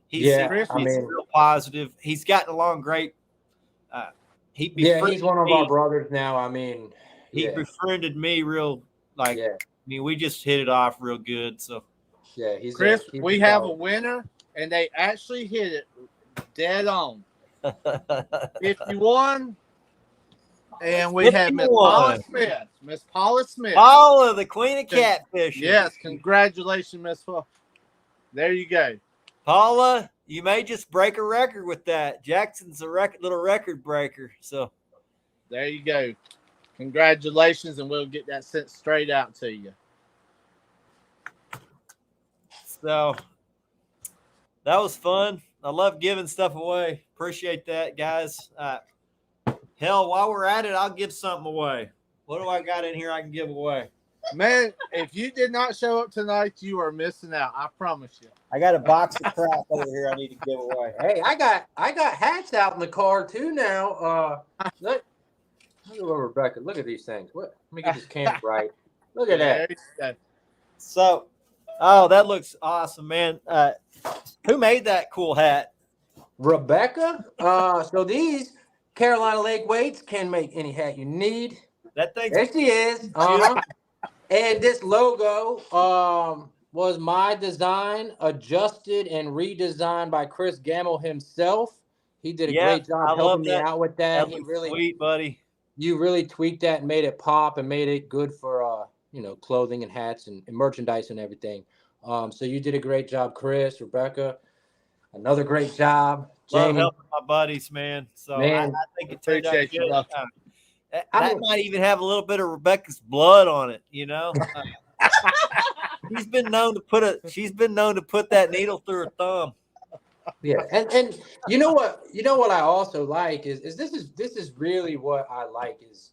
He's real positive. He's gotten along great. He's one of our brothers now. I mean, he befriended me real we just hit it off real good. So he's Chris. We have a winner, and they actually hit it dead on. 51. And we have Miss Paula Smith. Miss Paula Smith. Paula, the queen of catfishing. Yes, congratulations, Miss Paula. There you go. Paula, you may just break a record with that. Jackson's a little record breaker. So there you go. Congratulations, and we'll get that sent straight out to you. So that was fun. I love giving stuff away. Appreciate that, guys. Hell, while we're at it, I'll give something away. What do I got in here I can give away? Man, if you did not show up tonight, you are missing out. I promise you. I got a box of crap over here I need to give away. Hey, I got hats out in the car too now. Look over, Rebecca. Look at these things. Let me get this camera right. Look at that. So, that looks awesome, man. Who made that cool hat? Rebecca. So these Carolina Lake weights can make any hat you need. That thing. There she is. And this logo was my design, adjusted and redesigned by Chris Gamble himself. He did a great job helping me out with that. That looks sweet, buddy. You really tweaked that and made it pop and made it good for clothing and hats and merchandise and everything. So you did a great job, Chris, Rebecca. Another great job. Love Jamie. helping my buddies, man. So Man, I think it turned out good. I That might even have a little bit of Rebecca's blood on it, She's been known to put that needle through her thumb. Yeah, and you know what I also like is this is really what I like is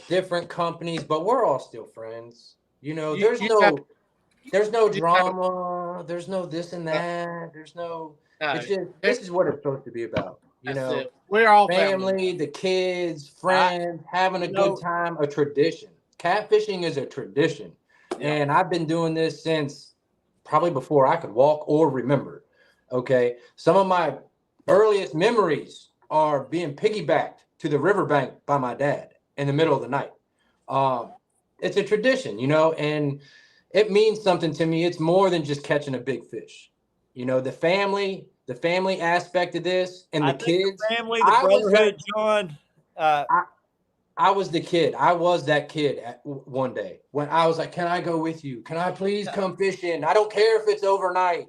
different companies, but we're all still friends. There's no drama, there's no this and that, there's no. It's just this is what it's supposed to be about. We're all family, the kids, friends, having a good time, a tradition. Catfishing is a tradition. Yeah. And I've been doing this since probably before I could walk or remember. Okay. Some of my earliest memories are being piggybacked to the riverbank by my dad in the middle of the night. It's a tradition, and it means something to me. It's more than just catching a big fish. The family aspect of this and the kids. The family, the brotherhood, John. I was the kid. I was that kid one day when I was like, can I go with you? Can I please come fishing? I don't care if it's overnight,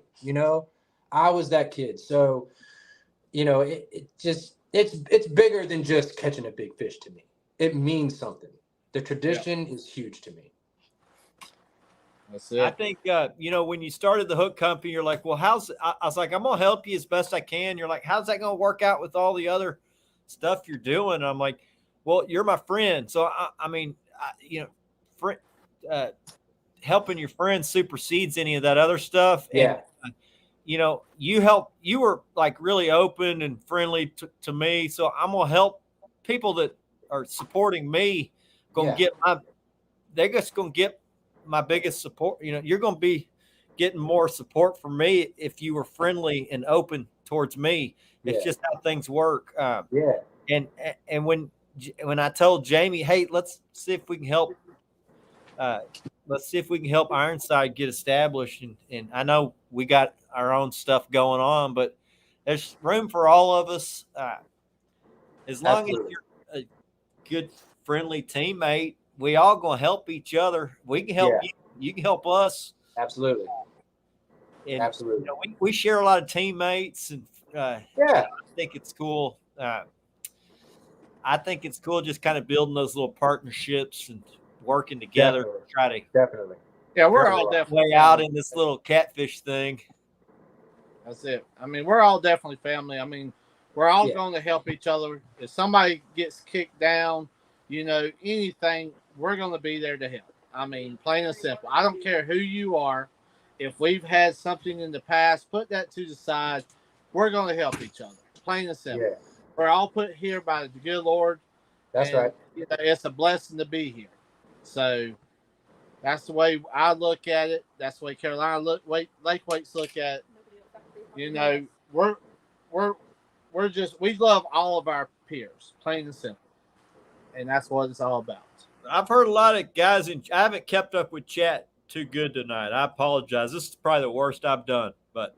I was that kid. So, it's bigger than just catching a big fish to me. It means something. The tradition is huge to me. That's it. I think, when you started the hook company, you're like, well, I was like, I'm going to help you as best I can. You're like, how's that going to work out with all the other stuff you're doing? And I'm like, well, you're my friend. So, helping your friend supersedes any of that other stuff. Yeah. And, you were like really open and friendly to me. So I'm going to help people that are supporting me. They're just going to get my biggest support. You're going to be getting more support from me if you were friendly and open towards me. It's just how things work. And when I told Jamie, hey, let's see if we can help. Let's see if we can help Ironside get established. And I know we got our own stuff going on, but there's room for all of us. As long as you're a good, friendly teammate, we all going to help each other. We can help you. You can help us. Absolutely. And, Absolutely. We share a lot of teammates, and I think it's cool. I think it's cool just kind of building those little partnerships and working together to try to Definitely. Yeah, we're figure all our definitely way out family. in this little catfish thing. That's it. I mean, we're all definitely family. I mean, we're all going to help each other. If somebody gets kicked down, anything, we're going to be there to help. I mean, plain and simple. I don't care who you are. If we've had something in the past, put that to the side. We're going to help each other. Plain and simple. Yeah. We're all put here by the good Lord. That's right. It's a blessing to be here. So that's the way I look at it. That's the way Carolina Lake Weights look at it. We love all of our peers, plain and simple. And that's what it's all about. I've heard a lot of guys, I haven't kept up with chat too good tonight. I apologize. This is probably the worst I've done, but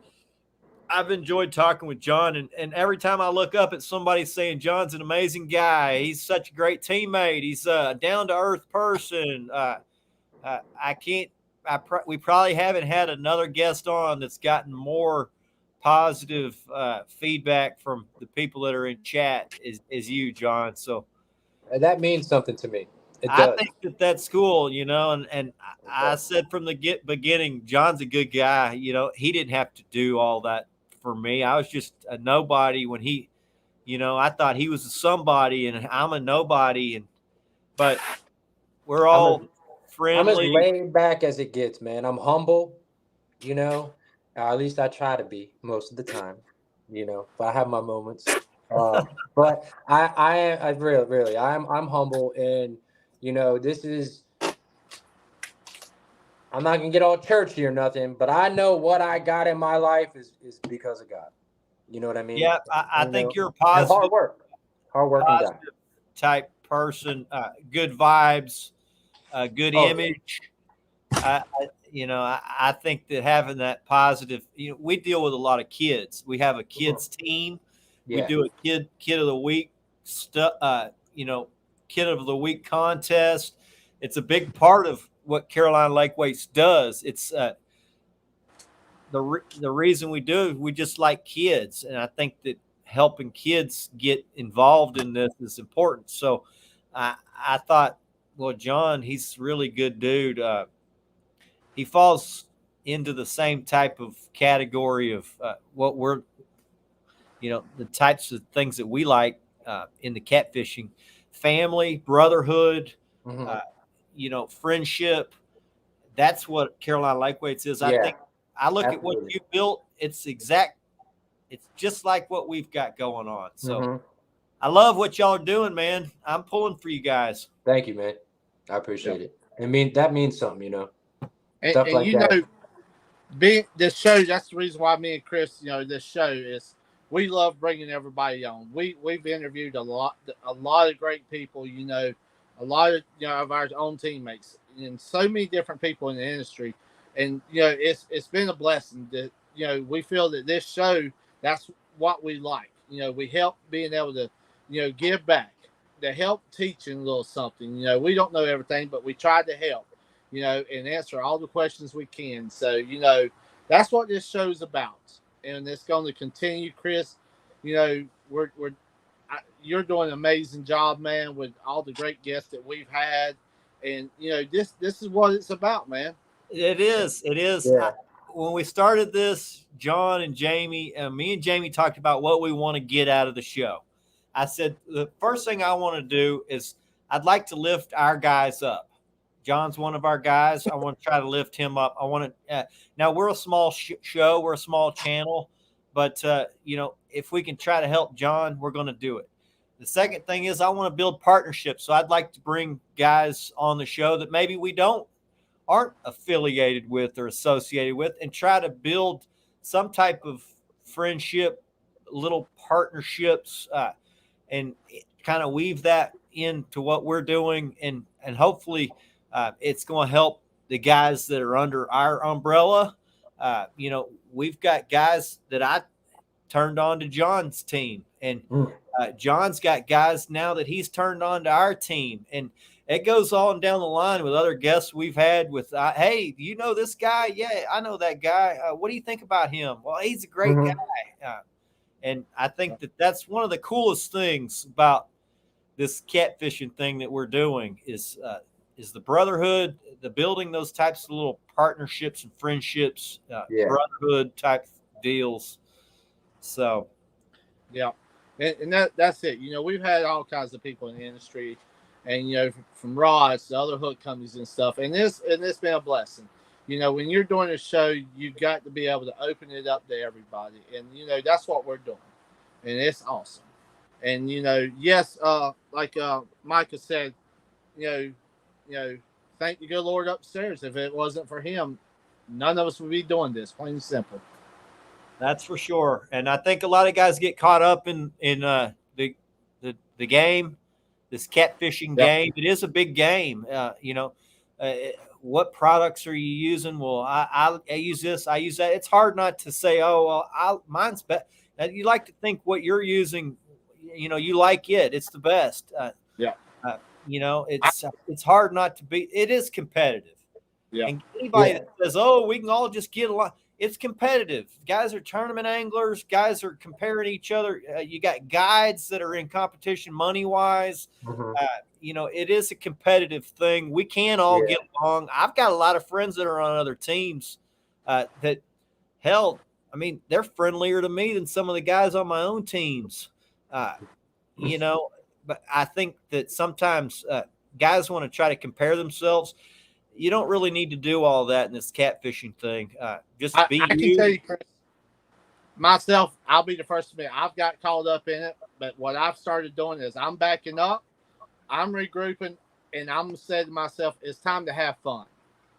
I've enjoyed talking with John. And every time I look up at somebody saying John's an amazing guy, he's such a great teammate, he's a down-to-earth person. We probably haven't had another guest on that's gotten more positive feedback from the people that are in chat is you, John. So that means something to me. I think that's cool, and I said from the beginning, John's a good guy. He didn't have to do all that for me. I was just a nobody when he, I thought he was a somebody and I'm a nobody. But we're all friendly. I'm as laid back as it gets, man. I'm humble, at least I try to be most of the time, but I have my moments. But I really, I'm humble, and this is, I'm not gonna get all churchy or nothing, but I know what I got in my life is because of God. You know what I mean? Yeah, I think you're a positive, hard working guy type person. Good vibes, good image. I think that having that positive, we deal with a lot of kids. We have a kids team. We do a kid of the week kid of the week contest. It's a big part of what Carolina Lake Weights does. It's the reason we do. We just like kids, and I think that helping kids get involved in this is important. So I thought, well, John, he's a really good dude. He falls into the same type of category of what we're, the types of things that we like in the catfishing: family, brotherhood, friendship. That's what Carolina Lake Weights is. I think I look at what you built. It's just like what we've got going on. So I love what y'all are doing, man. I'm pulling for you guys. Thank you, man. I appreciate it. That means something, And, Stuff and like that. This show, that's the reason why me and Chris, this show is, we love bringing everybody on. We've interviewed a lot of great people, a lot of of our own teammates, and so many different people in the industry. And it's been a blessing that we feel that this show, that's what we like. We help being able to give back, to help teaching a little something. We don't know everything, but we try to help, and answer all the questions we can. So that's what this show's about. And it's going to continue, Chris. You're doing an amazing job, man, with all the great guests that we've had. And this is what it's about, man. It is. Yeah. When we started this, John and Jamie, me and Jamie talked about what we want to get out of the show. I said the first thing I want to do is I'd like to lift our guys up. John's one of our guys. I want to try to lift him up. I want to. Now we're a small show. We're a small channel, but if we can try to help John, we're going to do it. The second thing is I want to build partnerships. So I'd like to bring guys on the show that maybe we aren't affiliated with or associated with, and try to build some type of friendship, little partnerships, and kind of weave that into what we're doing, and hopefully it's going to help the guys that are under our umbrella. We've got guys that I turned on to John's team, and John's got guys now that he's turned on to our team, and it goes on down the line with other guests we've had with, hey, do you know this guy? Yeah, I know that guy. What do you think about him? Well, he's a great guy. And I think that that's one of the coolest things about this catfishing thing that we're doing is the brotherhood, the building those types of little partnerships and friendships, brotherhood type deals. So, yeah, and that's it. You know, we've had all kinds of people in the industry, and you know, from rods to other hook companies and stuff, and it's been a blessing. You know, when you're doing a show, you got to be able to open it up to everybody, and you know that's what we're doing, and it's awesome. And you know, yes, like Micah said, you know, thank the good Lord upstairs. If it wasn't for Him, none of us would be doing this. Plain and simple. that's for sure. And I think a lot of guys get caught up in the game, this catfishing game. It is a big game. You know, what products are you using? Well, I use this, I use that. It's hard not to say, oh, well, mine's better. You like to think what you're using, you know, you like it. It's the best. You know, it's hard not to be. It is competitive. Yeah. And anybody that says, oh, we can all just get along. It's competitive. Guys are tournament anglers. Guys are comparing each other. You got guides that are in competition money-wise. You know, it is a competitive thing. We can all get along. I've got a lot of friends that are on other teams that, hell, I mean, they're friendlier to me than some of the guys on my own teams. You know, but I think that sometimes guys want to try to compare themselves. You don't really need to do all that in this catfishing thing. Just be I can tell you, Chris, myself, I'll be the first to admit I've got caught up in it. But what I've started doing is I'm backing up, I'm regrouping, and I'm saying to myself, it's time to have fun.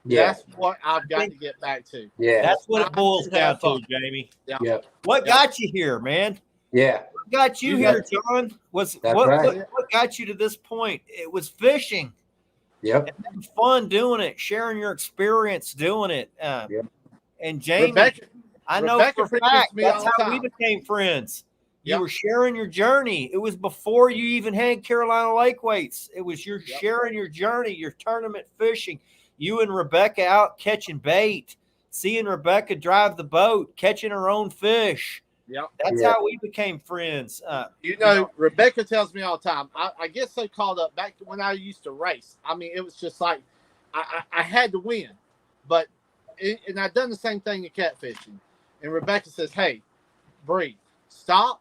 Yeah. That's what I've got to get back to. Yeah. That's what it boils down to, Jamie. Yeah. What got you here, man? Yeah. What got you here, John? What got you to this point? It was fishing. Yep. And fun doing it, sharing your experience doing it. And Jamie, I know for a fact that's how we became friends. You were sharing your journey. It was before you even had Carolina Lake Weights. It was your sharing your journey, your tournament fishing. You and Rebecca out catching bait, seeing Rebecca drive the boat, catching her own fish. That's how we became friends. You know, Rebecca tells me all the time, I get so caught up back when I used to race. I mean, it was just like I had to win. But and I've done the same thing in catfishing. And Rebecca says, hey, breathe. Stop.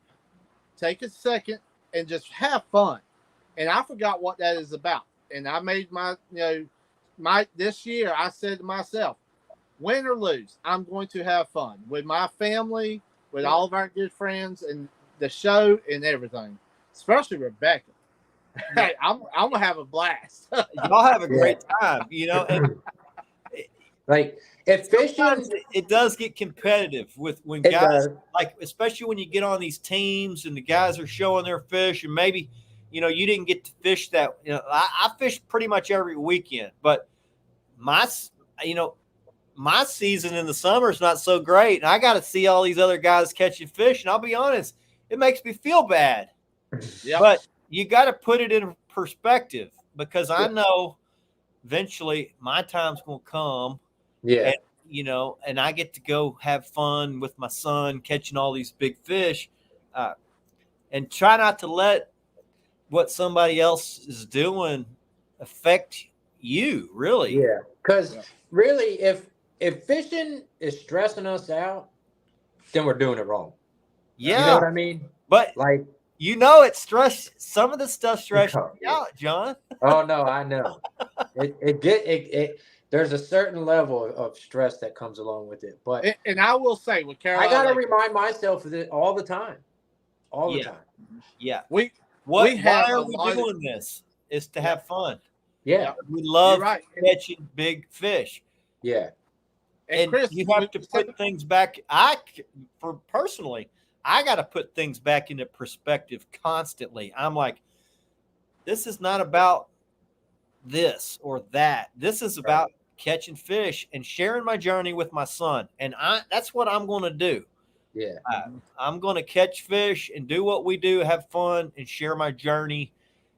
Take a second and just have fun. And I forgot what that is about. And I made this year, I said to myself, win or lose, I'm going to have fun with my family, with all of our good friends and the show and everything, especially Rebecca. Hey, I'm gonna have a blast. Y'all have a great time, you know. And like if fishing, it does get competitive when guys like, especially when you get on these teams and the guys are showing their fish, and maybe you didn't get to fish that. You know, I fish pretty much every weekend, but my season in the summer is not so great. And I got to see all these other guys catching fish. And I'll be honest, it makes me feel bad. But you got to put it in perspective, because I know eventually my time's going to come. And, and I get to go have fun with my son catching all these big fish, and try not to let what somebody else is doing affect you, really. Yeah. Because really, if fishing is stressing us out, then we're doing it wrong. Yeah. You know what I mean? But like, it's stress. Some of the stuff stresses me out, John. Oh no, I know. There's a certain level of stress that comes along with it. But and I will say, with Carolina, I gotta remind myself of it all the time. All the time. Yeah. Why are we doing this? Is to have fun. Yeah. We love catching big fish. Yeah. And Chris, you have to put things back. I got to put things back into perspective constantly. I'm like, this is not about this or that. This is about catching fish and sharing my journey with my son. And that's what I'm going to do. Yeah. I'm going to catch fish and do what we do, have fun, and share my journey.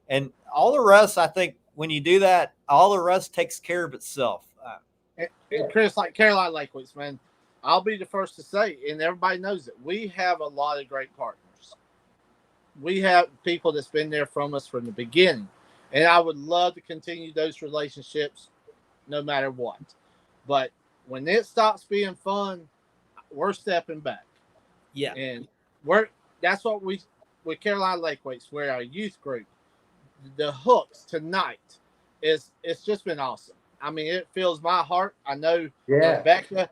And all the rest, I think, when you do that, all the rest takes care of itself. And Chris, like Carolina Lake Weights, man, I'll be the first to say, and everybody knows it, we have a lot of great partners. we have people that's been there from us from the beginning, and I would love to continue those relationships no matter what. But when it stops being fun, we're stepping back. Yeah. And that's what we with Carolina Lake Weights, we're our youth group. The hooks tonight it's just been awesome. I mean, it fills my heart. I know Rebecca,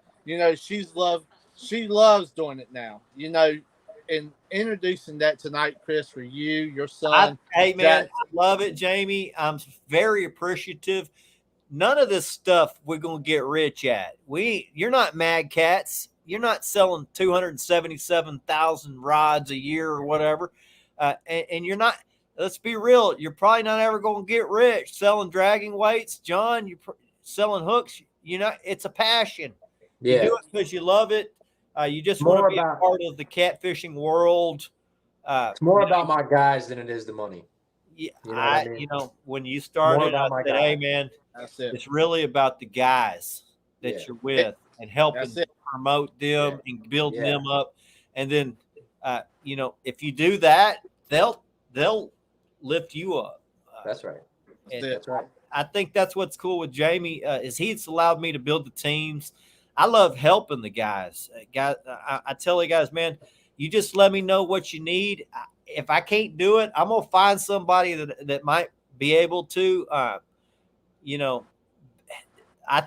she loves doing it now. And introducing that tonight, Chris, for you, your son. Hey man, I love it, Jamie. I'm very appreciative. None of this stuff we're gonna get rich at. You're not Mad Cats. You're not selling 277,000 rods a year or whatever, and you're not. Let's be real. You're probably not ever going to get rich selling dragging weights, John. You're selling hooks. It's a passion. Yeah. You do it because you love it. You just want to be a part of the catfishing world. It's more about my guys than it is the money. Yeah, I mean? When you started, I said, "Hey, man, it's really about the guys that you're with and helping promote them and build them up. And then, if you do that, they'll lift you up." That's right. That's right. I think that's what's cool with Jamie is he's allowed me to build the teams. I love helping the guys. I tell the guys, man, you just let me know what you need. If I can't do it, I'm gonna find somebody that might be able to. I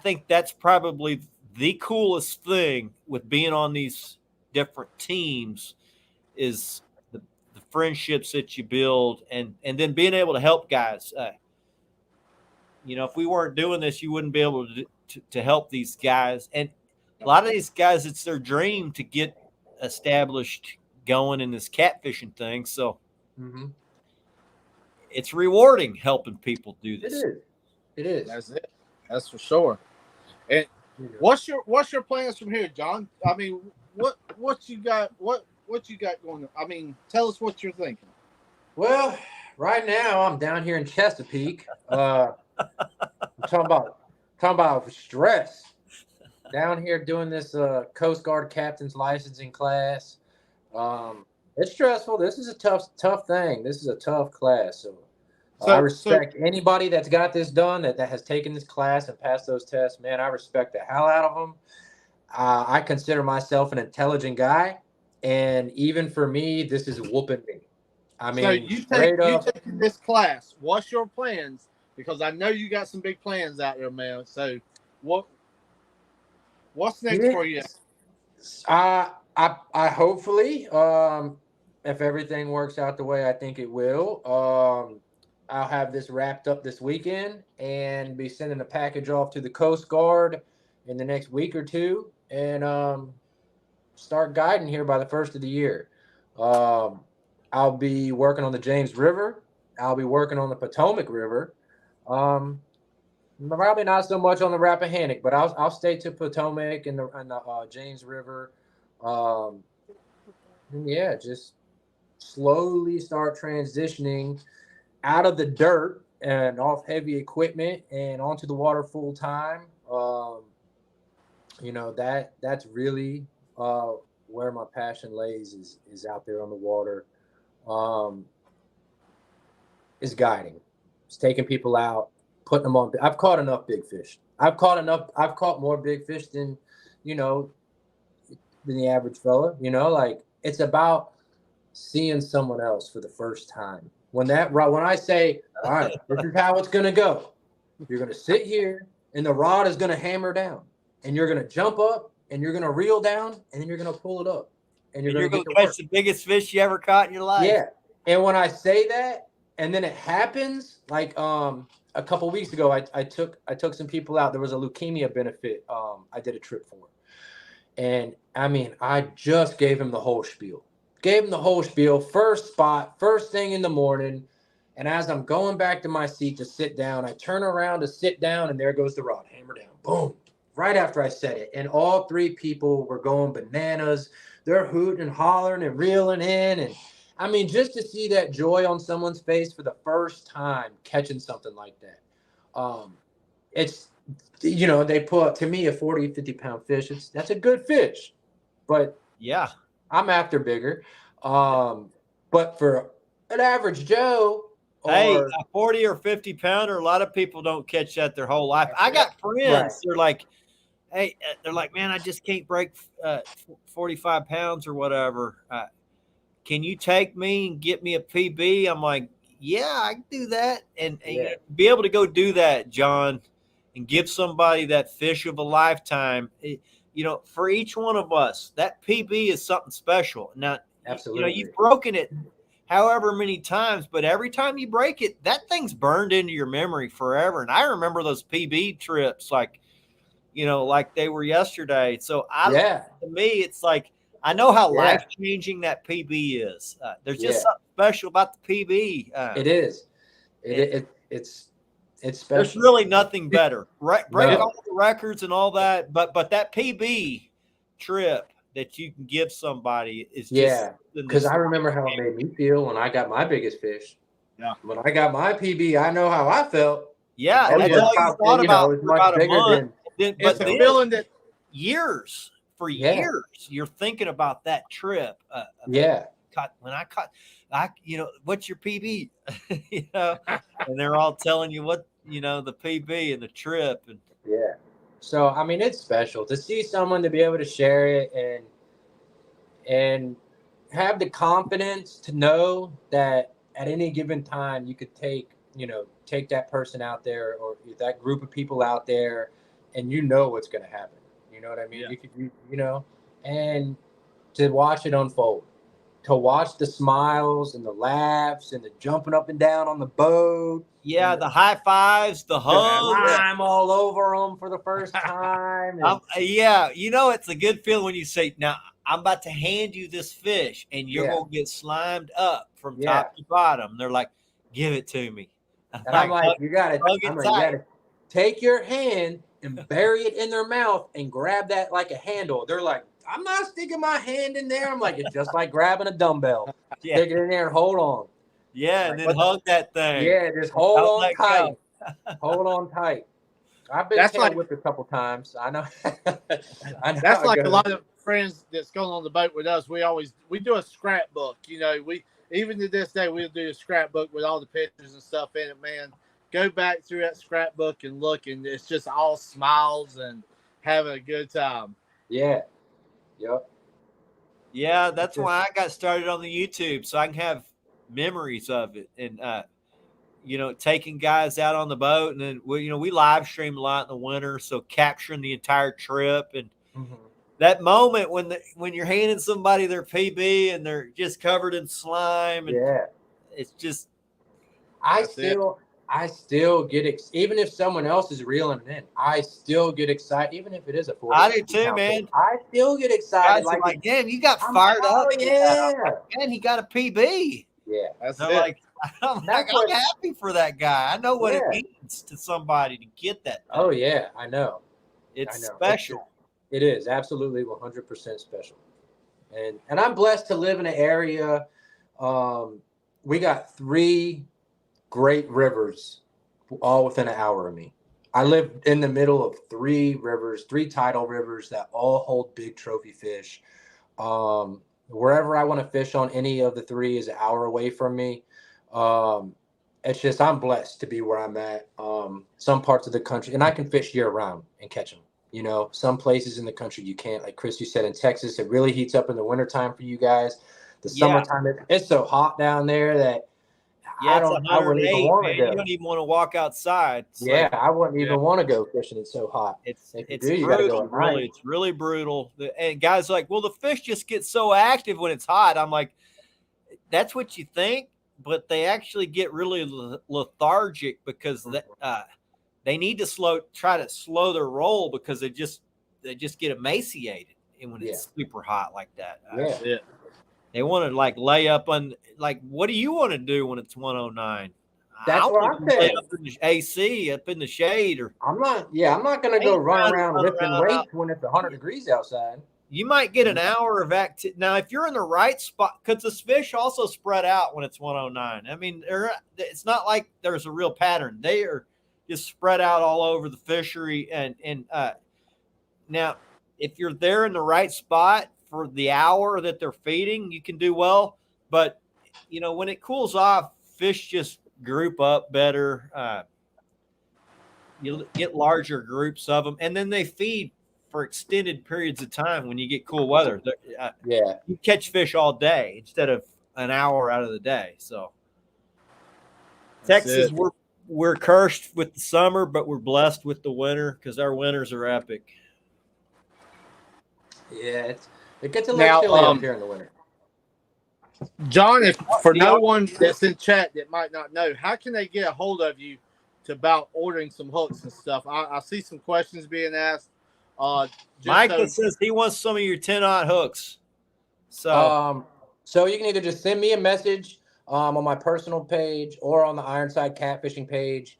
think that's probably the coolest thing with being on these different teams is the friendships that you build and then being able to help guys. If we weren't doing this, you wouldn't be able to help these guys. And a lot of these guys, it's their dream to get established going in this catfishing thing. So it's rewarding helping people do this. It is. That's it. That's for sure. And what's your plans from here, John? I mean, what you got? What you got going on? I mean, tell us what you're thinking. Well, right now I'm down here in Chesapeake. I'm talking about stress. Down here doing this Coast Guard captain's licensing class. It's stressful. This is a tough thing. This is a tough class. So I respect anybody that's got this done, that has taken this class and passed those tests. Man, I respect the hell out of them. I consider myself an intelligent guy, and even for me, this is whooping me. I mean, so you taking this class. What's your plans? Because I know you got some big plans out there, man. So what's next for you? I hopefully, if everything works out the way I think it will, I'll have this wrapped up this weekend and be sending a package off to the Coast Guard in the next week or two and start guiding here by the first of the year. I'll be working on the James River. I'll be working on the Potomac River. Probably not so much on the Rappahannock, but I'll stay to Potomac and the James River. Just slowly start transitioning out of the dirt and off heavy equipment and onto the water full time. That's really where my passion lays is out there on the water. Is guiding. It's taking people out, putting them on. I've caught enough big fish. I've caught more big fish than the average fella. It's about seeing someone else for the first time. When I say, all right, this is how it's going to go. You're going to sit here and the rod is going to hammer down and you're going to jump up and you're going to reel down and then you're going to pull it up and you're going to catch the biggest fish you ever caught in your life. Yeah. And when I say that and then it happens, like a couple weeks ago, I took some people out. There was a leukemia benefit. I did a trip for. And I mean, I just gave him the whole spiel. First spot, first thing in the morning. And as I'm going back to my seat to sit down, I turn around to sit down and there goes the rod, hammer down, boom, right after I said it. And all three people were going bananas. They're hooting and hollering and reeling in. And I mean, just to see that joy on someone's face for the first time catching something like that. It's, they put, to me, a 40, 50-pound fish. That's a good fish. But yeah, I'm after bigger. But for an average Joe. Hey, Or, a 40 or 50 pounder, a lot of people don't catch that their whole life. I got friends, Right. they're like, hey, they're like, man, I just can't break 45 pounds or whatever. Can you take me and get me a PB? I'm like, yeah, I can do that. And be able to go do that, John, and give somebody that fish of a lifetime. For each one of us, that PB is something special. Now, absolutely, you've broken it however many times, but every time you break it, that thing's burned into your memory forever. And I remember those PB trips like they were yesterday. So to me, it's like, I know how life-changing that PB is. There's just something special about the PB. It is. It's special. There's really nothing better. Break all the records and all that, but that PB trip that you can give somebody is just because I remember how it made me feel when I got my biggest fish. Yeah. When I got my PB, I know how I felt. Yeah, that's all you thought about it's for much about a bigger month. than it's a feeling that years you're thinking about that trip. What's your PB? And they're all telling you what the PB and the trip and So I mean, it's special to see someone to be able to share it and have the confidence to know that at any given time you could take that person out there or that group of people out there, and what's going to happen. You know what I mean? Yeah. You could, and to watch it unfold, to watch the smiles and the laughs and the jumping up and down on the boat. Yeah, the high fives, the hugs. I'm all over them for the first time. It's a good feeling when you say, now, I'm about to hand you this fish, and you're going to get slimed up from top to bottom. They're like, give it to me. And I'm like, you got to take your hand and bury it in their mouth and grab that like a handle. They're like, I'm not sticking my hand in there. I'm like, it's just like grabbing a dumbbell. Stick it in there and hold on. Yeah, and then hug that thing. Yeah, just hold on tight. Hold on tight. I've been whipped a couple times. I know. That's like a lot of friends that's going on the boat with us. We do a scrapbook. We even to this day we'll do a scrapbook with all the pictures and stuff in it. Man, go back through that scrapbook and look, and it's just all smiles and having a good time. Yeah. Yep. Yeah, that's why I got started on the YouTube, so I can have memories of it, and taking guys out on the boat, and then we live stream a lot in the winter, so capturing the entire trip and that moment when you're handing somebody their PB and they're just covered in slime, and it's just I still get even if someone else is reeling it in, I still get excited, even if it is a 40. I do too, man. I still get excited. Guys like, damn, you got fired up. Yeah, man, he got a PB. Yeah, that's it. Like, I'm happy for that guy. I know what it means to somebody to get that thing. Oh yeah, I know. It's special. It is absolutely 100% special, and I'm blessed to live in an area. We got 3 great rivers, all within an hour of me. I live in the middle of 3 rivers, 3 tidal rivers that all hold big trophy fish. Wherever I want to fish on any of the 3 is an hour away from me. It's just, I'm blessed to be where I'm at. Some parts of the country, and I can fish year round and catch them. Some places in the country you can't, like Chris, you said in Texas, it really heats up in the wintertime for you guys. The summertime, it's so hot down there that I wouldn't even want to go. You don't even want to walk outside. I wouldn't even want to go fishing. It's so hot. It's brutal, really. It's really brutal. And guys are like, well, the fish just get so active when it's hot. I'm like, that's what you think, but they actually get really lethargic because they need to try to slow their roll because they just get emaciated when it's super hot like that. They want to like lay up on, like, what do you want to do when it's 109? That's what I'm saying. Up in the AC, up in the shade, or I'm not going to go run around lifting weights when it's 100 degrees outside. You might get an hour of activity. Now, if you're in the right spot, because the fish also spread out when it's 109. I mean, it's not like there's a real pattern. They are just spread out all over the fishery. And now, if you're there in the right spot for the hour that they're feeding, you can do well. But when it cools off, fish just group up better. You get larger groups of them, and then they feed for extended periods of time when you get cool weather. Yeah. You catch fish all day instead of an hour out of the day. So Texas, we're cursed with the summer, but we're blessed with the winter because our winters are epic. Yeah, it gets a little chilly up here in the winter. John, if for no one that's in chat that might not know, how can they get a hold of you about ordering some hooks and stuff? I see some questions being asked. Michael says he wants some of your 10-aught hooks. So you can either just send me a message on my personal page or on the Ironside Catfishing page.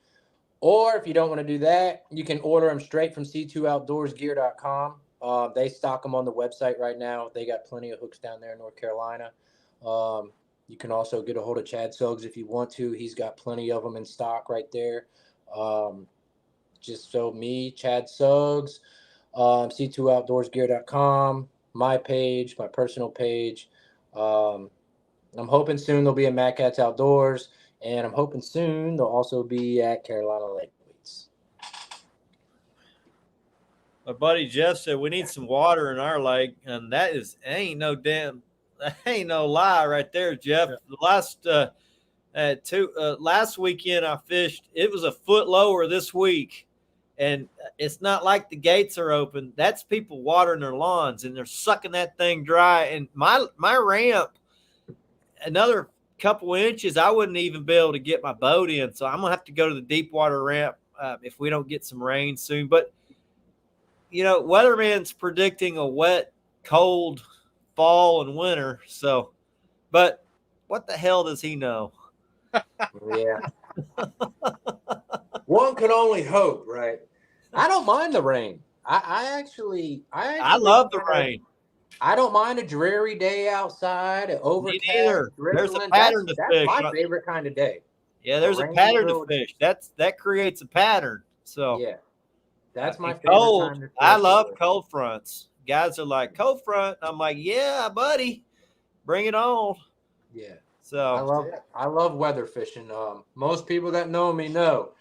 Or if you don't want to do that, you can order them straight from c2outdoorsgear.com. They stock them on the website right now. They got plenty of hooks down there in North Carolina. You can also get a hold of Chad Suggs if you want to. He's got plenty of them in stock right there. Just so me, Chad Suggs, c2outdoorsgear.com, my page, my personal page. I'm hoping soon they'll be at Mad Catz Outdoors, and I'm hoping soon they'll also be at Carolina Lake Weights. My buddy Jeff said we need some water in our lake, and that ain't no lie right there, Jeff. Yeah. The last weekend I fished, it was a foot lower this week, and it's not like the gates are open. That's people watering their lawns, and they're sucking that thing dry. And my ramp, another couple inches, I wouldn't even be able to get my boat in. So I'm gonna have to go to the deep water ramp if we don't get some rain soon. But weatherman's predicting a wet, cold fall and winter. So, but what the hell does he know? Yeah. One can only hope, right? I don't mind the rain. I actually love the rain. I don't mind a dreary day outside, overcast. There's a pattern to fish. That's my favorite kind of day. Yeah, there's a pattern to fish. That creates a pattern. So yeah, that's my favorite cold. time to fish. I love cold fronts. Guys are like, cold front. I'm like, yeah, buddy, bring it on. Yeah. So I love weather fishing. Most people that know me know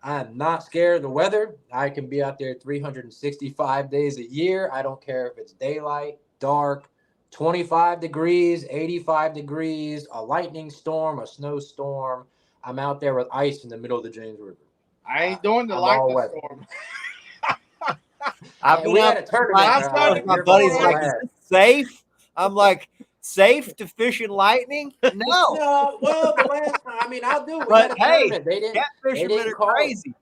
I'm not scared of the weather. I can be out there 365 days a year. I don't care if it's daylight, dark, 25 degrees, 85 degrees, a lightning storm, a snowstorm. I'm out there with ice in the middle of the James River. I ain't doing the lightning storm. I've been out a tournament. My buddy's like, is it safe? I'm like, safe to fish in lightning? No. Well, the last time, I mean, I'll do it. But hey, catfishermen are crazy.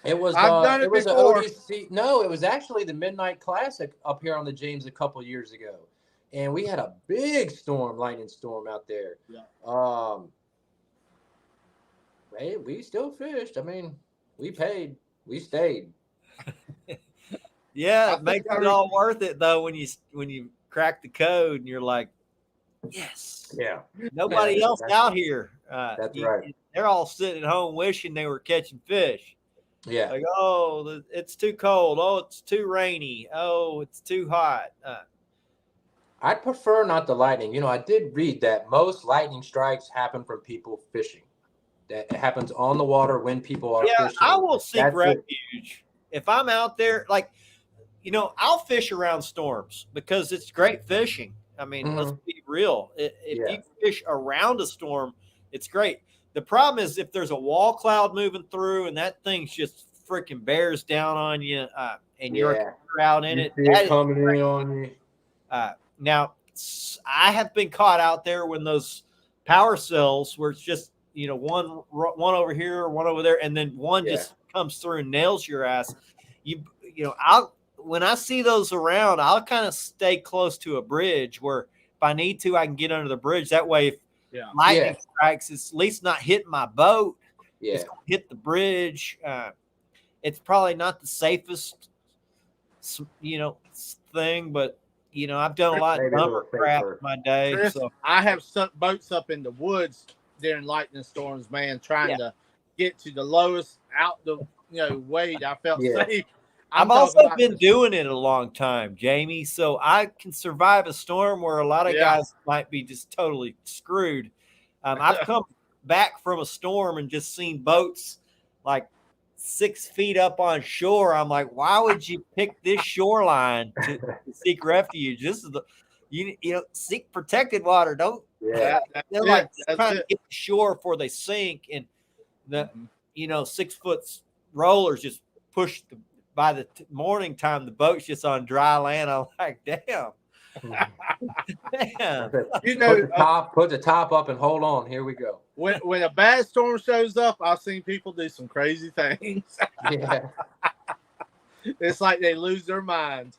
It was I've done it was before. An ODC. No, it was actually the Midnight Classic up here on the James a couple years ago, and we had a big lightning storm out there. Yeah. Hey, we still fished. I mean, we paid, we stayed. Yeah, it makes it all worth it though when you crack the code and you're like, yes. Yeah. Nobody else out here. That's right. They're all sitting at home wishing they were catching fish. Yeah. Like, oh, it's too cold. Oh, it's too rainy. Oh, it's too hot. I'd prefer not the lightning. I did read that most lightning strikes happen from people fishing. That happens on the water when people are fishing. I will seek refuge. If I'm out there, like, I'll fish around storms because it's great fishing. I mean, let's be real. If you fish around a storm, it's great. The problem is if there's a wall cloud moving through and that thing just freaking bears down on you and you're out in it. That coming in on you. Now, I have been caught out there when those power cells where it's just, one over here, one over there, and then one just comes through and nails your ass. When I see those around, I'll kind of stay close to a bridge where if I need to, I can get under the bridge. That way, if lightning strikes, it's at least not hitting my boat. Yeah. It's going to hit the bridge. It's probably not the safest, thing, but, I've done a lot of dumber crap in my day. Chris, so I have stuck boats up in the woods during lightning storms, man, trying to get to the lowest out the weight. I felt safe. I've also been doing it a long time, Jamie, so I can survive a storm where a lot of guys might be just totally screwed. I've come back from a storm and just seen boats like 6 feet up on shore. I'm like, why would you pick this shoreline to seek refuge? This is you know, seek protected water. Don't. Yeah. They're like trying to get to shore before they sink, and the 6 foot rollers just push by the morning time the boat's just on dry land. I'm like, damn. Damn. Put the top up and hold on. Here we go. When a bad storm shows up, I've seen people do some crazy things. Yeah. It's like they lose their minds.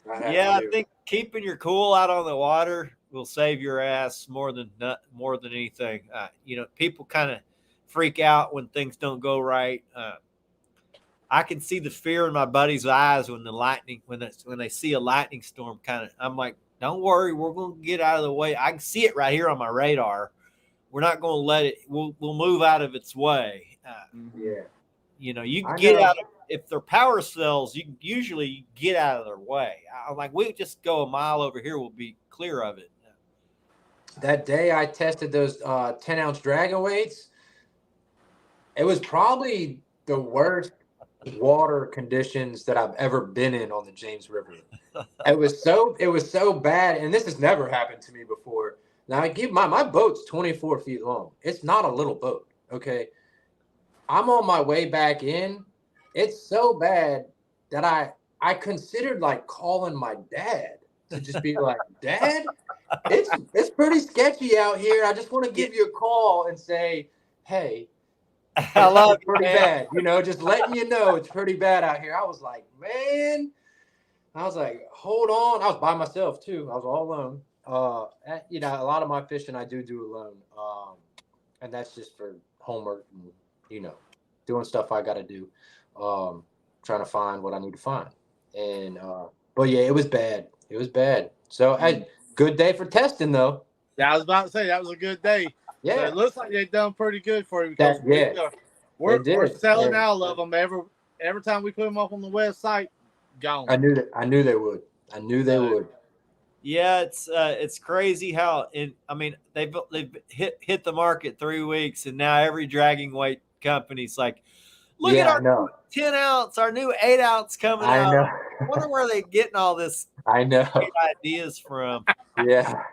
I think keeping your cool out on the water will save your ass more than anything. People kind of freak out when things don't go right. I can see the fear in my buddy's eyes when when they see a lightning storm. I'm like, don't worry, we're going to get out of the way. I can see it right here on my radar. We're not going to let it. We'll move out of its way. You can get out of. If they're power cells, you can usually get out of their way. I'm like, we just go a mile over here, we'll be clear of it. That day I tested those 10-ounce dragon weights, it was probably the worst water conditions that I've ever been in on the James River. It was so bad, and this has never happened to me before. Now I give my boat's 24 feet long. It's not a little boat. Okay. I'm on my way back in. It's so bad that I considered like calling my dad to just be like, Dad, it's pretty sketchy out here. I just want to give you a call and say, hey, I love it's pretty bad. Just letting you know it's pretty bad out here. I was like, man, hold on. I was by myself too. I was all alone. A lot of my fishing I do alone. And that's just for homework and, doing stuff I got to do. Trying to find what I need to find. And, but yeah, it was bad. It was bad. So good day for testing though. Yeah, I was about to say that was a good day. Yeah. So it looks like they've done pretty good for you because we're selling out of them every time we put them up on the website. Gone. I knew they would. Yeah, it's crazy how they've hit the market 3 weeks, and now every dragging weight company's like, look at our 10 ounce, our new 8 ounce coming out. Know. I wonder where they're getting all this ideas from. Yeah.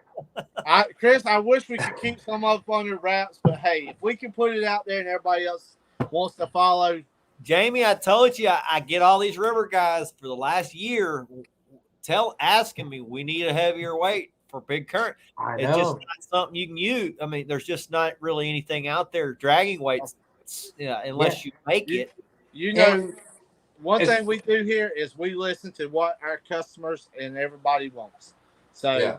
Chris, I wish we could keep some up under wraps, but hey, if we can put it out there and everybody else wants to follow. Jamie, I told you I get all these river guys for the last year asking me, we need a heavier weight for big current. It's just not something you can use. There's just not really anything out there dragging weights, unless you make it. One thing we do here is we listen to what our customers and everybody wants. So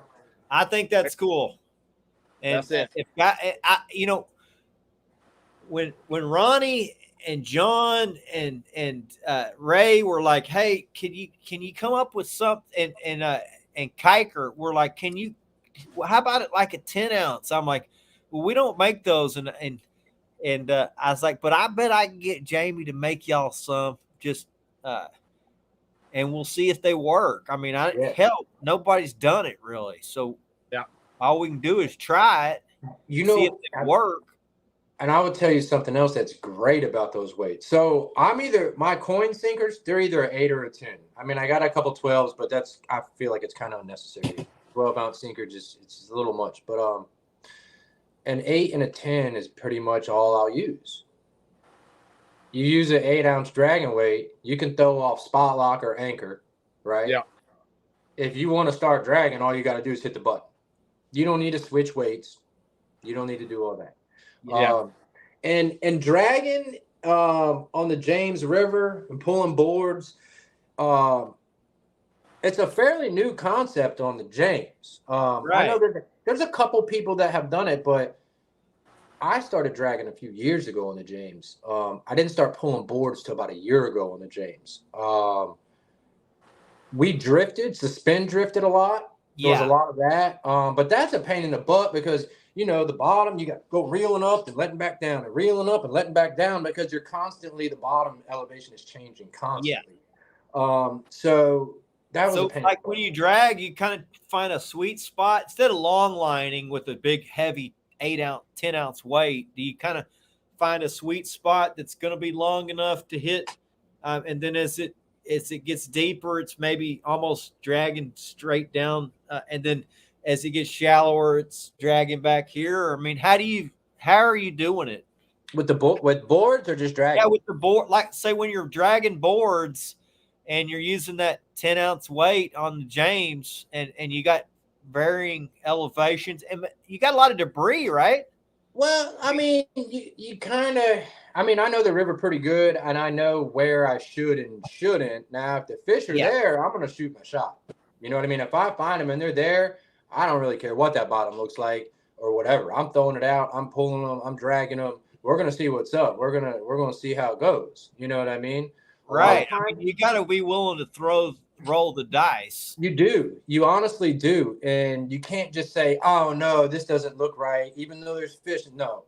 I think that's cool. And that's it. When Ronnie and John and Ray were like, hey, can you come up with something? And Kiker were like, how about it like a 10 ounce? I'm like, well, we don't make those. And I was like, but I bet I can get Jamie to make y'all some and we'll see if they work. Hell, nobody's done it really. So all we can do is try it, see if they work. And I would tell you something else that's great about those weights. So my coin sinkers, they're either an 8 or a 10. I got a couple 12s, but I feel like it's kind of unnecessary. 12-ounce sinker, it's a little much. But an 8 and a 10 is pretty much all I'll use. You use an 8-ounce dragon weight, you can throw off spot lock or anchor, right? Yeah. If you want to start dragging, all you got to do is hit the button. You don't need to switch weights. You don't need to do all that. Yeah. And dragging on the James River and pulling boards, it's a fairly new concept on the James. Right. I know that there's a couple people that have done it, but I started dragging a few years ago on the James. I didn't start pulling boards till about a year ago on the James. We suspend drifted a lot. There was a lot of that. But that's a pain in the butt because the bottom, you got to go reeling up and letting back down and reeling up and letting back down because the bottom elevation is changing constantly. So That was a So pain. like when you drag, you kind of find a sweet spot instead of long lining with a big heavy 8-ounce, 10-ounce weight. Do you kind of find a sweet spot that's going to be long enough to hit, and then as it gets deeper, it's maybe almost dragging straight down, and then as it gets shallower, it's dragging back here. I mean, how are you doing it? With boards or just dragging? Yeah, with the board, like say when you're dragging boards and you're using that 10-ounce weight on the James, and you got varying elevations, and you got a lot of debris, right? Well, I mean, you kind of, I mean, I know the river pretty good, and I know where I should and shouldn't. Now, if the fish are there, I'm going to shoot my shot. You know what I mean? If I find them and they're there, I don't really care what that bottom looks like or whatever. I'm throwing it out. I'm pulling them. I'm dragging them. We're going to see what's up. We're going to see how it goes. You know what I mean? Right. I mean, you got to be willing to roll the dice. You do. You honestly do. And you can't just say, oh, no, this doesn't look right, even though there's fish. No,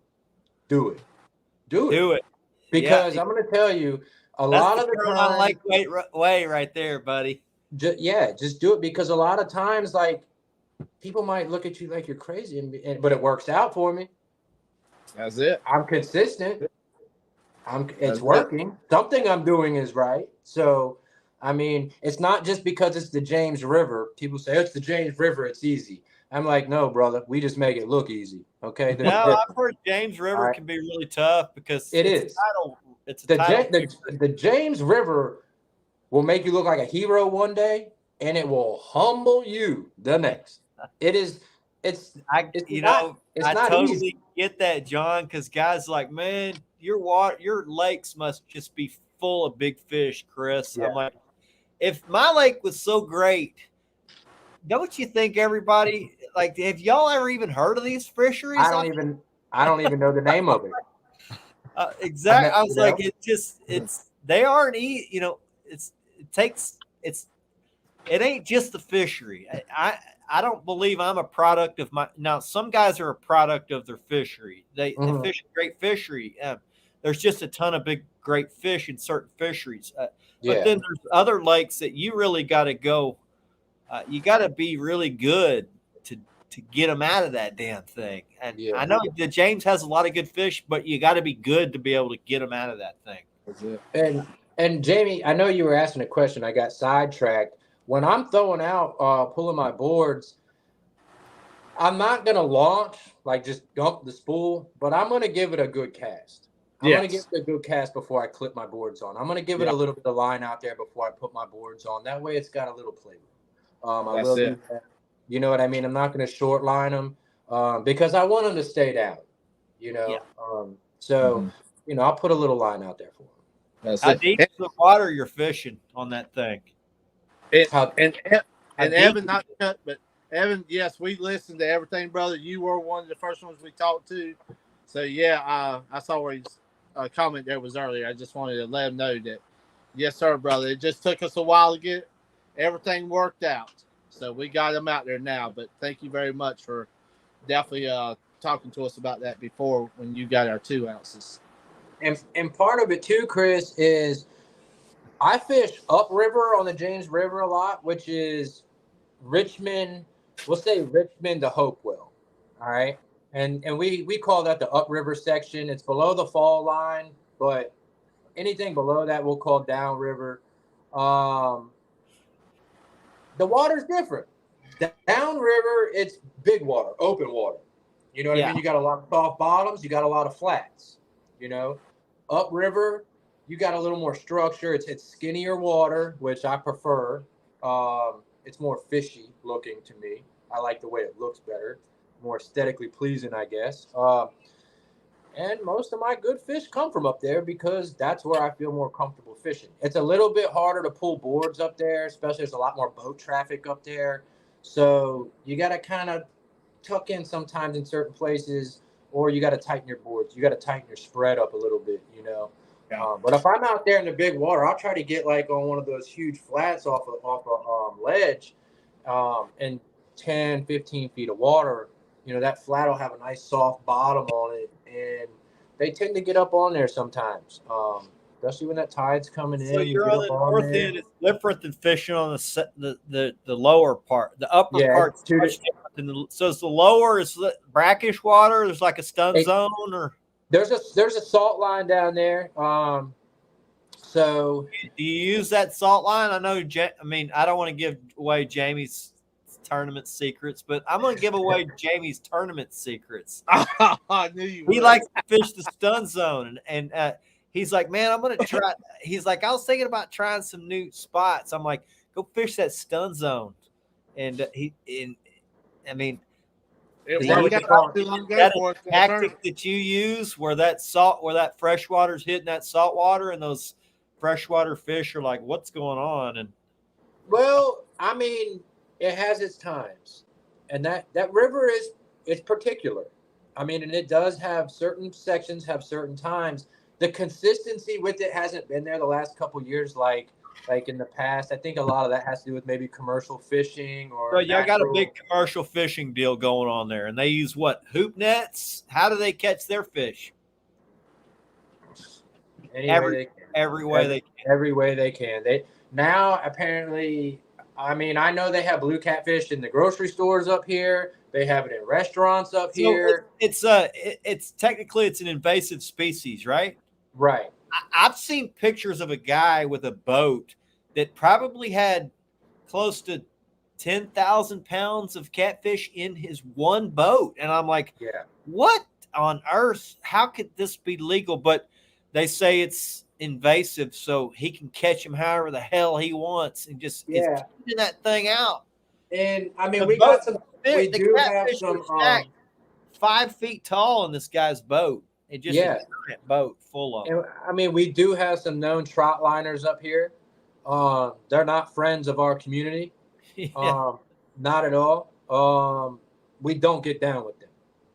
do it. Do it. Because I'm going to tell you, a lot of the time. Lake way right there, buddy. Just do it, because a lot of times, like, people might look at you like you're crazy, but it works out for me. That's it. I'm consistent. It's working. Something I'm doing is right. So, I mean, it's not just because it's the James River. People say it's the James River, it's easy. I'm like, no, brother, we just make it look easy. Okay. No, I've heard James River can be really tough because it's the James River will make you look like a hero one day, and it will humble you the next. I totally easy. Get that, John, because guys like, man, your lakes must just be full of big fish, Chris. Yeah. I'm like, if my lake was so great, don't you think everybody, like, have y'all ever even heard of these fisheries? I don't even know the name of it. Exactly. I was like, they aren't, it ain't just the fishery. I don't believe I'm a product of now some guys are a product of their fishery. They fish a great fishery. There's just a ton of big, great fish in certain fisheries. But then there's other lakes that you really got to go. You got to be really good to get them out of that damn thing. And I know the James has a lot of good fish, but you got to be good to be able to get them out of that thing. And Jamie, I know you were asking a question. I got sidetracked. When I'm throwing out, pulling my boards, I'm not going to launch, like just dump the spool, but I'm going to give it a good cast. I'm going to give it a good cast before I clip my boards on. I'm going to give it a little bit of line out there before I put my boards on. That way it's got a little play. Do that. You know what I mean? I'm not going to short line them because I want them to stay down, you know? I'll put a little line out there for them. How deep is the water you're fishing on that thing? Evan, not to cut, but Evan, yes, we listened to everything, brother. You were one of the first ones we talked to. So, I saw where his comment there was earlier. I just wanted to let him know that, yes, sir, brother. It just took us a while to get everything worked out. So, we got him out there now. But thank you very much for definitely talking to us about that before when you got our 2 ounces. And part of it, too, Chris, is I fish upriver on the James River a lot, which is Richmond. We'll say Richmond to Hopewell. All right. And we call that the upriver section. It's below the fall line, but anything below that we'll call downriver. The water's different. Downriver, it's big water, open water. You know what I mean? You got a lot of soft bottoms, you got a lot of flats, you know. Upriver, you got a little more structure. It's skinnier water, which I prefer. It's more fishy looking to me. I like the way it looks better, more aesthetically pleasing, I guess. And most of my good fish come from up there because that's where I feel more comfortable fishing. It's a little bit harder to pull boards up there, especially there's a lot more boat traffic up there. So you got to kind of tuck in sometimes in certain places, or you got to tighten your boards. You got to tighten your spread up a little bit, you know. But if I'm out there in the big water, I'll try to get like on one of those huge flats off a ledge and 10, 15 feet of water. You know, that flat will have a nice soft bottom on it, and they tend to get up on there sometimes. especially when that tide's coming in. So you're get on up the north there. end. It's different than fishing on the lower part. The upper part is much different than so it's the lower is the brackish water. There's like a stun zone, or there's a salt line down there. So do you use that salt line? I know. I mean, I don't want to give away Jamie's tournament secrets, but I'm going to give away Jamie's tournament secrets. I knew you would. He likes to fish the stun zone, and he's like, man, I'm going to try. He's like, I was thinking about trying some new spots. I'm like, go fish that stun zone, and I mean, It that worked out not too long ago for us. tactic that you use where that fresh water's hitting that salt water, and those freshwater fish are like, what's going on? And well, I mean, it has its times, and that river is particular. I mean, and it does have certain sections have certain times. The consistency with it hasn't been there the last couple of years, like in the past. I think a lot of that has to do with maybe commercial fishing or. But y'all got a big commercial fishing deal going on there, and they use what, hoop nets? How do they catch their fish? Every way they can. Every way they can. They now apparently. I mean, I know they have blue catfish in the grocery stores up here. They have it in restaurants up here. It's technically it's an invasive species, right? Right. I've seen pictures of a guy with a boat that probably had close to 10,000 pounds of catfish in his one boat, and I'm like, yeah, what on earth? How could this be legal? But they say it's invasive, so he can catch him however the hell he wants, and just is keeping that thing out. And I mean, we got some. We do have some 5 feet tall in this guy's boat. It just a giant boat full of. And, I mean, we do have some known trot liners up here. They're not friends of our community. Not at all. We don't get down with them,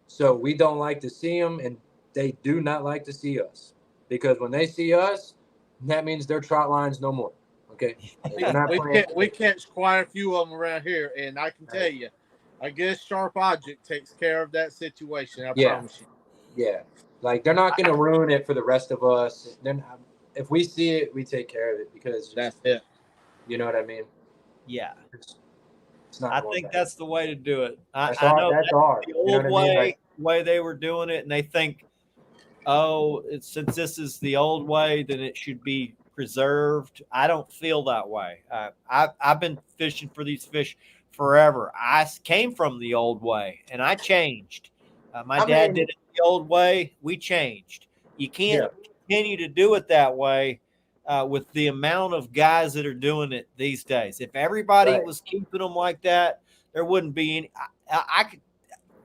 so we don't like to see them, and they do not like to see us. Because when they see us, that means their trot line's no more. Okay, we catch quite a few of them around here, and I can tell you, I guess Sharp Object takes care of that situation. I promise you. Yeah, like they're not going to ruin it for the rest of us. Then, if we see it, we take care of it because that's it. You know what I mean? Yeah, it's not. I think that's the way to do it. I know that's hard. The old way they were doing it, and they think, oh, since this is the old way, then it should be preserved. I don't feel that way. I've been fishing for these fish forever. I came from the old way, and I changed. My dad did it the old way. We changed. You can't continue to do it that way with the amount of guys that are doing it these days. If everybody was keeping them like that, there wouldn't be any. I could,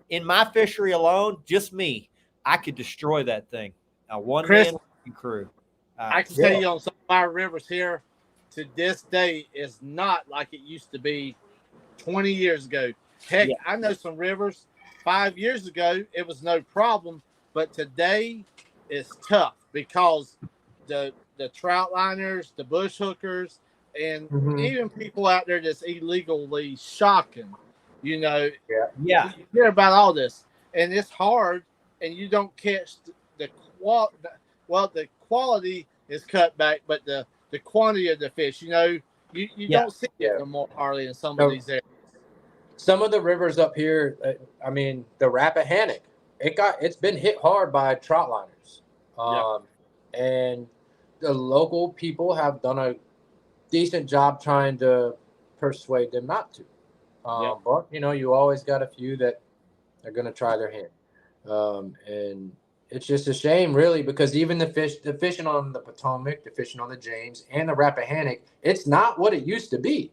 in my fishery alone, just me, I could destroy that thing. A one-man crew. I can tell you on some of our rivers here, to this day, is not like it used to be 20 years ago. Heck, I know some rivers 5 years ago, it was no problem, but today it's tough because the trout liners, the bush hookers, and even people out there that's illegally shocking, you know. You hear about all this, and it's hard. And you don't catch the quality is cut back, but the quantity of the fish, you know, you don't see it no more hardly in some of these areas. Some of the rivers up here, I mean, the Rappahannock, it's been hit hard by trout liners, and the local people have done a decent job trying to persuade them not to. But you know, you always got a few that are going to try their hand. And it's just a shame, really, because even the fishing on the Potomac, the fishing on the James, and the Rappahannock, it's not what it used to be.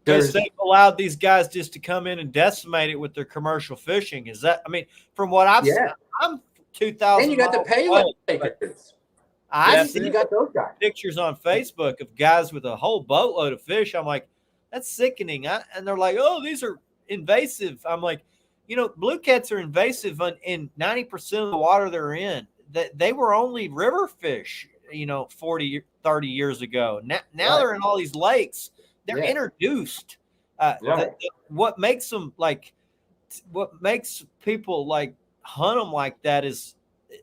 Because they've allowed these guys just to come in and decimate it with their commercial fishing. Is that? I mean, from what I've seen, I'm 2,000. And you got the payload takers. You got those guys. Pictures on Facebook of guys with a whole boatload of fish. I'm like, that's sickening. And they're like, oh, these are invasive. I'm like, you know, blue cats are invasive in 90% of the water they're in. That they were only river fish, you know, 40, 30 years ago. Now they're in all these lakes. They're introduced. What makes them what makes people like hunt them like that is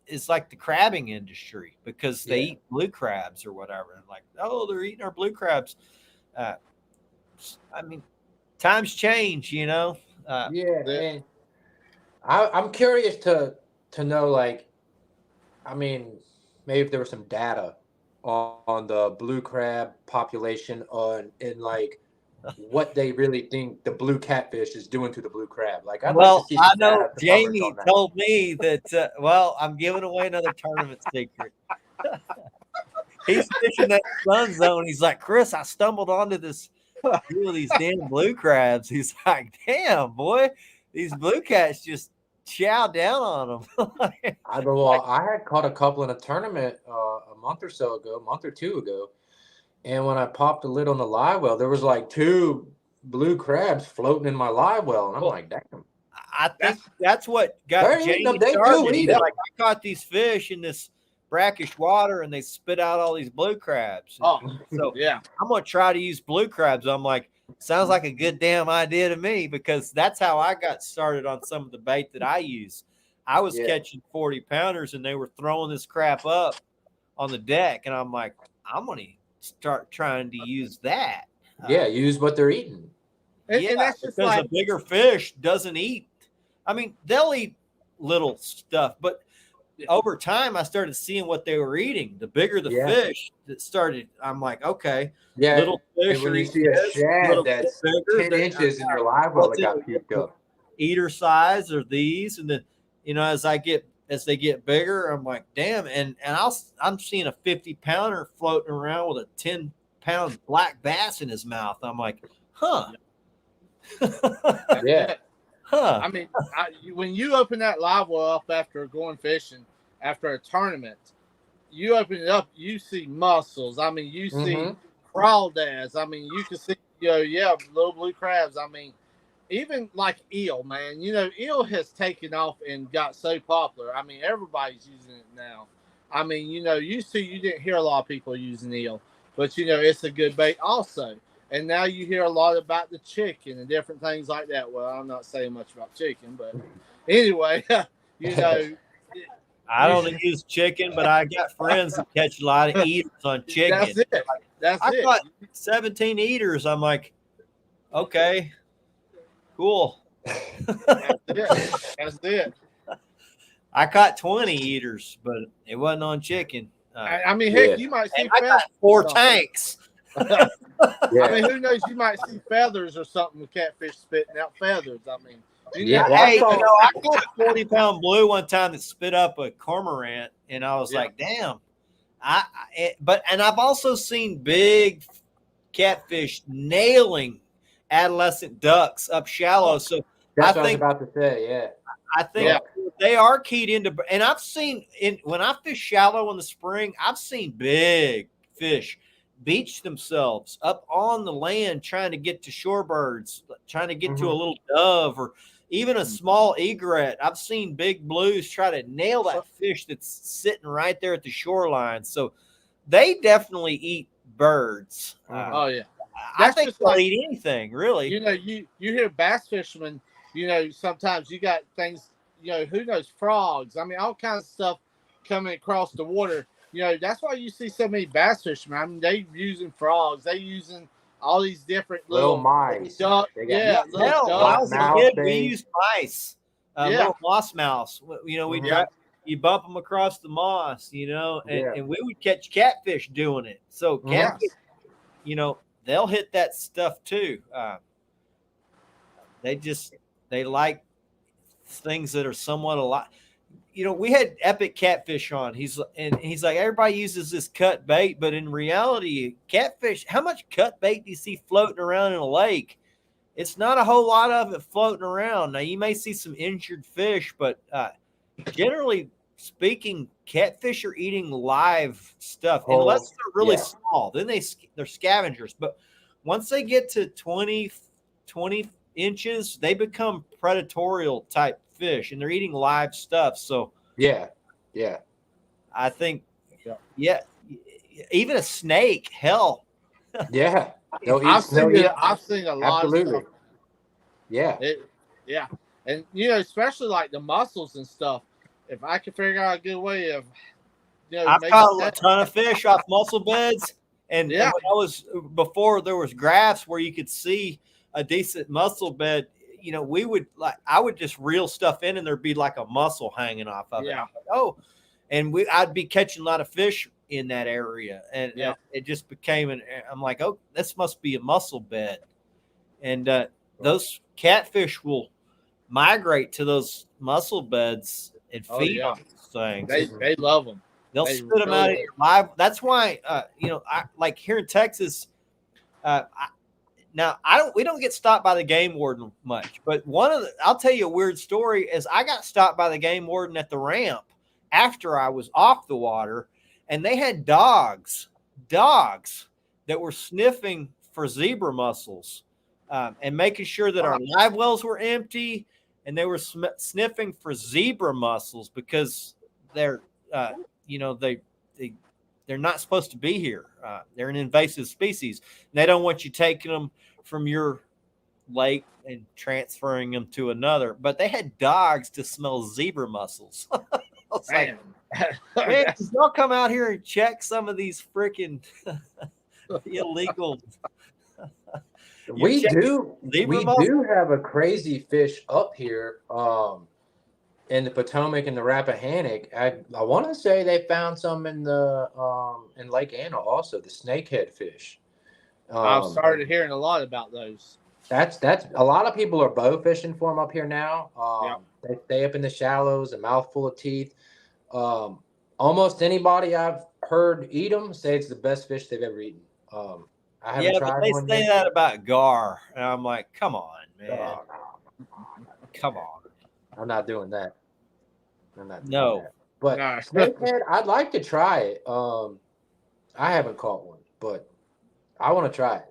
is like the crabbing industry because they Yeah. eat blue crabs or whatever. And like, oh, they're eating our blue crabs. I mean, times change, you know. Yeah, Yeah. and I'm curious to know, like, I mean, maybe if there was some data on the blue crab population and like what they really think the blue catfish is doing to the blue crab. Like, I'd like to Well, see I some know data to publish Jamie on that. told me that. Well, I'm giving away another tournament secret. He's fishing that sun zone. He's like, Chris, I stumbled onto this few of these damn blue crabs. He's like, damn, boy, these blue cats just chow down on them. I had caught a couple in a tournament a month or two ago, and when I popped the lid on the live well, there was like 2 blue crabs floating in my live well, and I'm like, damn. I think that's what got They're eating them. Jamie They do started. eat He's them. like, I caught these fish in this brackish water, and they spit out all these blue crabs. Oh, So yeah. I'm going to try to use blue crabs. I'm like, sounds like a good damn idea to me because that's how I got started on some of the bait that I use. I was catching 40 pounders and they were throwing this crap up on the deck. And I'm like, I'm going to start trying to use that. Yeah, use what they're eating. And that's just because like, a bigger fish doesn't eat. I mean, they'll eat little stuff, but over time, I started seeing what they were eating. The bigger the fish that started, I'm like, okay, little fish and when are you eating see a this, shad little that's bigger, 10 inches in your live well that got puked up. Eater size or these, and then as they get bigger, I'm like, damn, and I'm seeing a 50-pounder floating around with a 10-pound black bass in his mouth. I'm like, huh. Yeah. Huh. I mean, when you open that live well up after going fishing, after a tournament, you open it up, you see mussels. I mean, you see crawdads. I mean, you can see, little blue crabs. I mean, even like eel, man. Eel has taken off and got so popular. I mean, everybody's using it now. I mean, used to you didn't hear a lot of people using eel, but it's a good bait also. And now you hear a lot about the chicken and different things like that. Well, I'm not saying much about chicken, but anyway, I don't use chicken, but I got friends that catch a lot of eaters on chicken. That's it. I caught 17 eaters. I'm like, okay, cool. That's it. I caught 20 eaters, but it wasn't on chicken. I mean, heck, you might see I got 4 tanks. I mean, who knows? You might see feathers or something with catfish spitting out feathers. I mean, I caught a 40-pound blue one time that spit up a cormorant, and I was like, damn. And I've also seen big catfish nailing adolescent ducks up shallow. So that's what I was about to say. Yeah. I think they are keyed into, and I've seen when I fish shallow in the spring, I've seen big fish beach themselves up on the land trying to get to shorebirds, trying to get to a little dove or even a small egret. I've seen big blues try to nail that fish that's sitting right there at the shoreline. So they definitely eat birds. Oh yeah, I think they'll eat anything really. You hear bass fishermen. Sometimes you got things. Who knows, frogs. I mean, all kinds of stuff coming across the water. That's why you see so many bass fishermen. I mean, they using frogs. They using all these different little mice. Duck, when I was a kid, we used mice. Little moss mouse. You bump them across the moss, and we would catch catfish doing it. So catfish, they'll hit that stuff too. They like things that are somewhat alive. We had Epic Catfish on. He's like, everybody uses this cut bait, but in reality, catfish, how much cut bait do you see floating around in a lake? It's not a whole lot of it floating around. Now, you may see some injured fish, but generally speaking, catfish are eating live stuff, unless they're really small. Then they're scavengers. But once they get to 20 inches, they become predatorial type fish, and they're eating live stuff. So I think even a snake, hell, I've seen a lot of stuff. And especially like the mussels and stuff. if I can figure out a good way of, I've making caught a that, ton of fish off mussel beds, and Yeah. when I was before there was graphs where you could see a decent mussel bed. I would just reel stuff in, and there'd be like a mussel hanging off of it. Yeah. I'm like, oh, and I'd be catching a lot of fish in that area, and Yeah. it just became I'm like, oh, this must be a mussel bed, and those catfish will migrate to those mussel beds and Oh, feed yeah. on those things. They love them. They'll They spit them out of really your live. That's why, I like here in Texas. We don't get stopped by the game warden much, but I'll tell you a weird story is I got stopped by the game warden at the ramp after I was off the water, and they had dogs that were sniffing for zebra mussels and making sure that our live wells were empty, and they were sniffing for zebra mussels because they're they're not supposed to be here. They're an invasive species. And they don't want you taking them from your lake and transferring them to another. But they had dogs to smell zebra mussels. I was like, man, could y'all come out here and check some of these freaking illegal? We do have a crazy fish up here in the Potomac and the Rappahannock. I want to say they found some in the in Lake Anna also, the snakehead fish. I've started hearing a lot about those. That's a lot of people are bow fishing for them up here now. They stay up in the shallows, a mouthful of teeth. Almost anybody I've heard eat them say it's the best fish they've ever eaten. I haven't tried but one they say yet. that about gar, and I'm like, come on, man, come on. I'm not doing that. No. But No. snakehead, I'd like to try it. I haven't caught one, but I want to try it.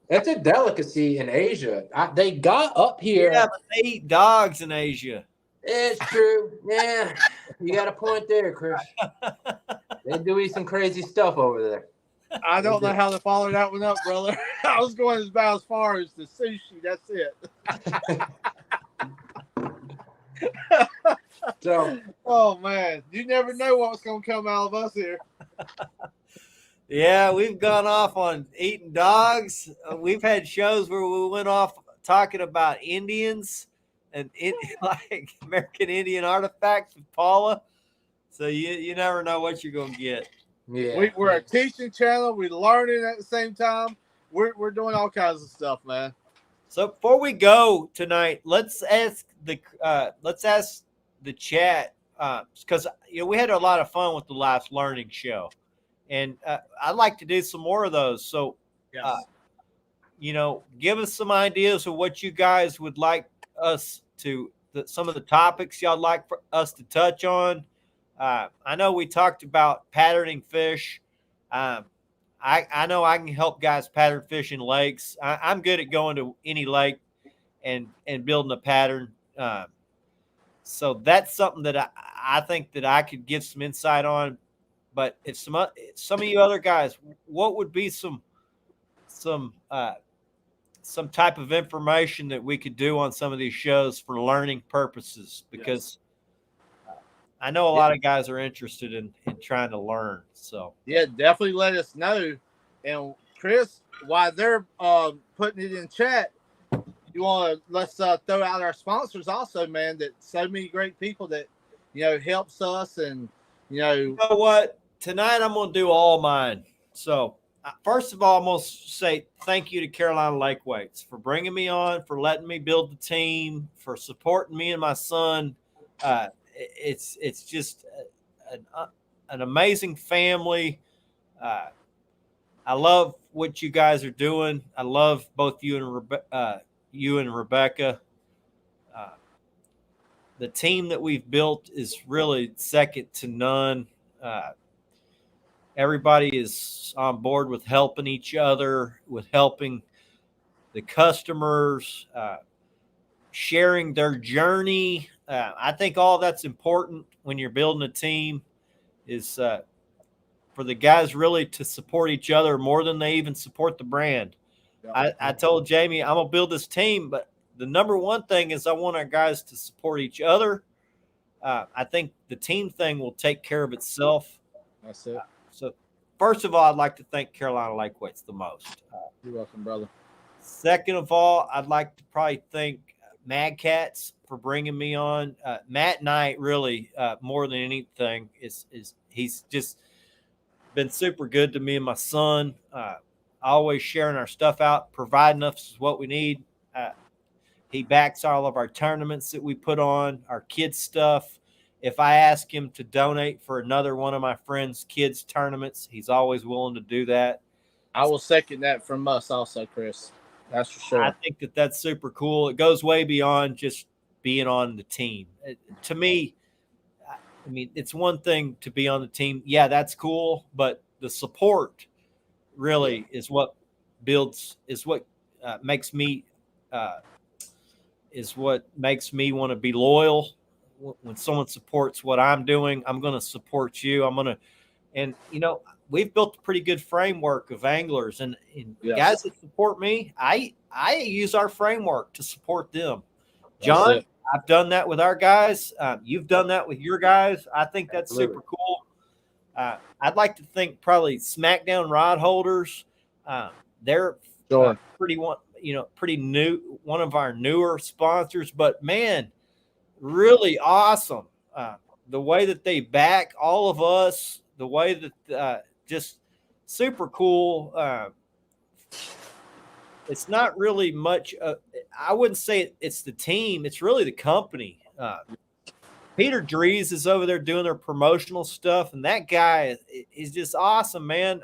It's a delicacy in Asia. They got up here. Yeah, but they eat dogs in Asia. It's true. Yeah, you got a point there, Chris. They do eat some crazy stuff over there. I don't know how to follow that one up, brother. I was going about as far as the sushi. That's it. So, oh man, you never know what's going to come out of us here. Yeah, we've gone off on eating dogs. We've had shows where we went off talking about Indians and like American Indian artifacts with Paula. So you never know what you're going to get. yeah, We're a teaching channel. We're learning at the same time. We're doing all kinds of stuff, man. So before we go tonight, let's ask the chat because we had a lot of fun with the last learning show, and I'd like to do some more of those. So, give us some ideas of what you guys would like us to, some of the topics y'all like for us to touch on. I know we talked about patterning fish. I know I can help guys pattern fish in lakes. I'm good at going to any lake and building a pattern. So that's something that I think that I could give some insight on. But if some of you other guys, what would be some type of information that we could do on some of these shows for learning purposes? Because I know a lot of guys are interested in trying to learn. So yeah, definitely let us know. And Chris, while they're putting it in chat, let's throw out our sponsors also, man. That so many great people that helps us, and you know what? Tonight I'm going to do all mine. So first of all, I'm going to say thank you to Carolina Lake Weights for bringing me on, for letting me build the team, for supporting me and my son. It's just an amazing family. I love what you guys are doing. I love both you and Rebecca. The team that we've built is really second to none. Everybody is on board with helping each other, with helping the customers, sharing their journey. I think all that's important when you're building a team is for the guys really to support each other more than they even support the brand. I told Jamie, I'm going to build this team, but the number one thing is I want our guys to support each other I think the team thing will take care of itself. That's it. So, first of all, I'd like to thank Carolina Lakeweights the most. You're welcome, brother. Second of all, I'd like to probably thank Mad Katz for bringing me on. Matt Knight, really, more than anything, is he's just been super good to me and my son. Always sharing our stuff out, providing us what we need. He backs all of our tournaments that we put on, our kids' stuff. If I ask him to donate for another one of my friends' kids' tournaments, he's always willing to do that. I will second that from us also, Chris. That's for sure. I think that's super cool. It goes way beyond just being on the team. To me, I mean, it's one thing to be on the team. Yeah, that's cool, but the support really is what builds, is what makes me want to be loyal. When someone supports what I'm doing, I'm going to support you. And we've built a pretty good framework of anglers, and Yes. guys that support me, I use our framework to support them. John, I've done that with our guys. You've done that with your guys. I think that's super cool. I'd like to think probably SmackDown rod holders. They're pretty new, one of our newer sponsors, but man, really awesome. The way that they back all of us, the way that just super cool. It's not really much. I wouldn't say it's the team. It's really the company. Peter Dries is over there doing their promotional stuff, and that guy is just awesome, man.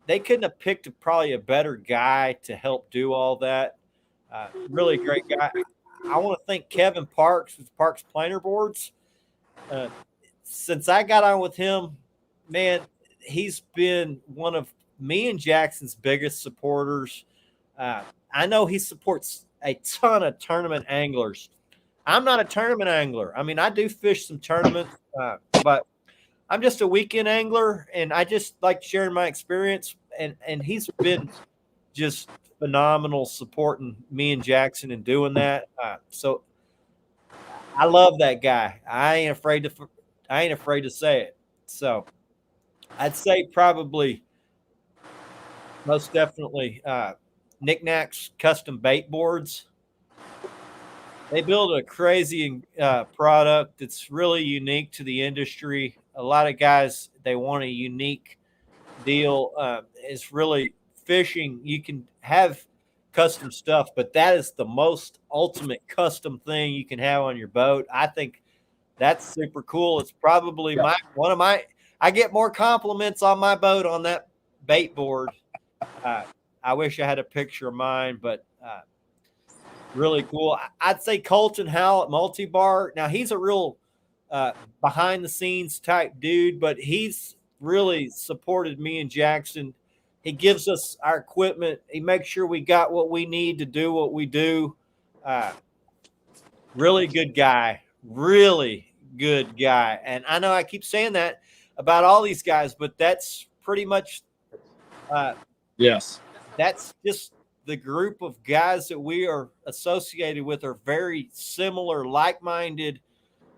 They couldn't have picked probably a better guy to help do all that. Really great guy. I want to thank Kevin Parks with Parks Planer Boards. Since I got on with him, man, he's been one of me and Jackson's biggest supporters. I know he supports a ton of tournament anglers. I'm not a tournament angler. I mean, I do fish some tournaments, but I'm just a weekend angler, and I just like sharing my experience. And he's been just phenomenal supporting me and Jackson and doing that. So I love that guy. I ain't afraid to say it. So I'd say probably most definitely Knickknacks Custom Bait Boards. They build a crazy product that's really unique to the industry. A lot of guys, they want a unique deal. It's really fishing. You can have custom stuff, but that is the most ultimate custom thing you can have on your boat. I think that's super cool. It's probably I get more compliments on my boat on that bait board. I wish I had a picture of mine, but really cool. I'd say Colton Howell at Multibar. Now, he's a real behind the scenes type dude, but he's really supported me and Jackson. He gives us our equipment. He makes sure we got what we need to do what we do. Really good guy. Really good guy. And I know I keep saying that about all these guys, but that's pretty much yes. That's just the group of guys that we are associated with are very similar, like-minded,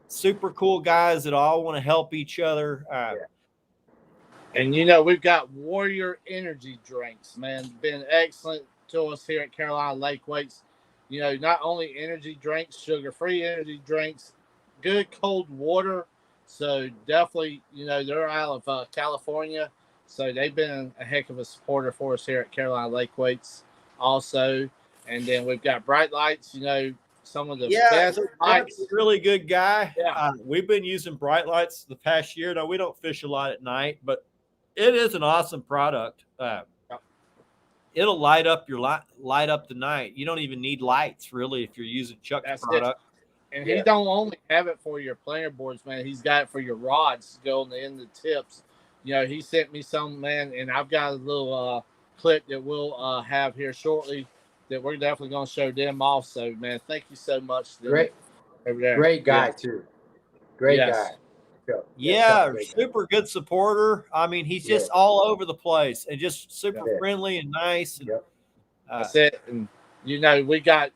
super cool guys that all want to help each other. And, we've got Warrior Energy drinks, man. Been excellent to us here at Carolina Lakeweights. Not only energy drinks, sugar-free energy drinks, good cold water. So definitely, they're out of California. So they've been a heck of a supporter for us here at Carolina Lakeweights also. And then we've got Bright Lights, some of the best lights. Really good guy. Yeah. We've been using Bright Lights the past year. Now, we don't fish a lot at night, but it is an awesome product. It'll light up the night. You don't even need lights, really, if you're using Chuck's product. And he don't only have it for your planer boards, man. He's got it for your rods to go on the end of the tips. He sent me some, man, and I've got a little clip that we'll have here shortly that we're definitely going to show them also, man. Thank you so much. Great guy, too. Great guy. Yeah, super good supporter. I mean, he's just all over the place and just super friendly and nice. And, that's it. And, we got,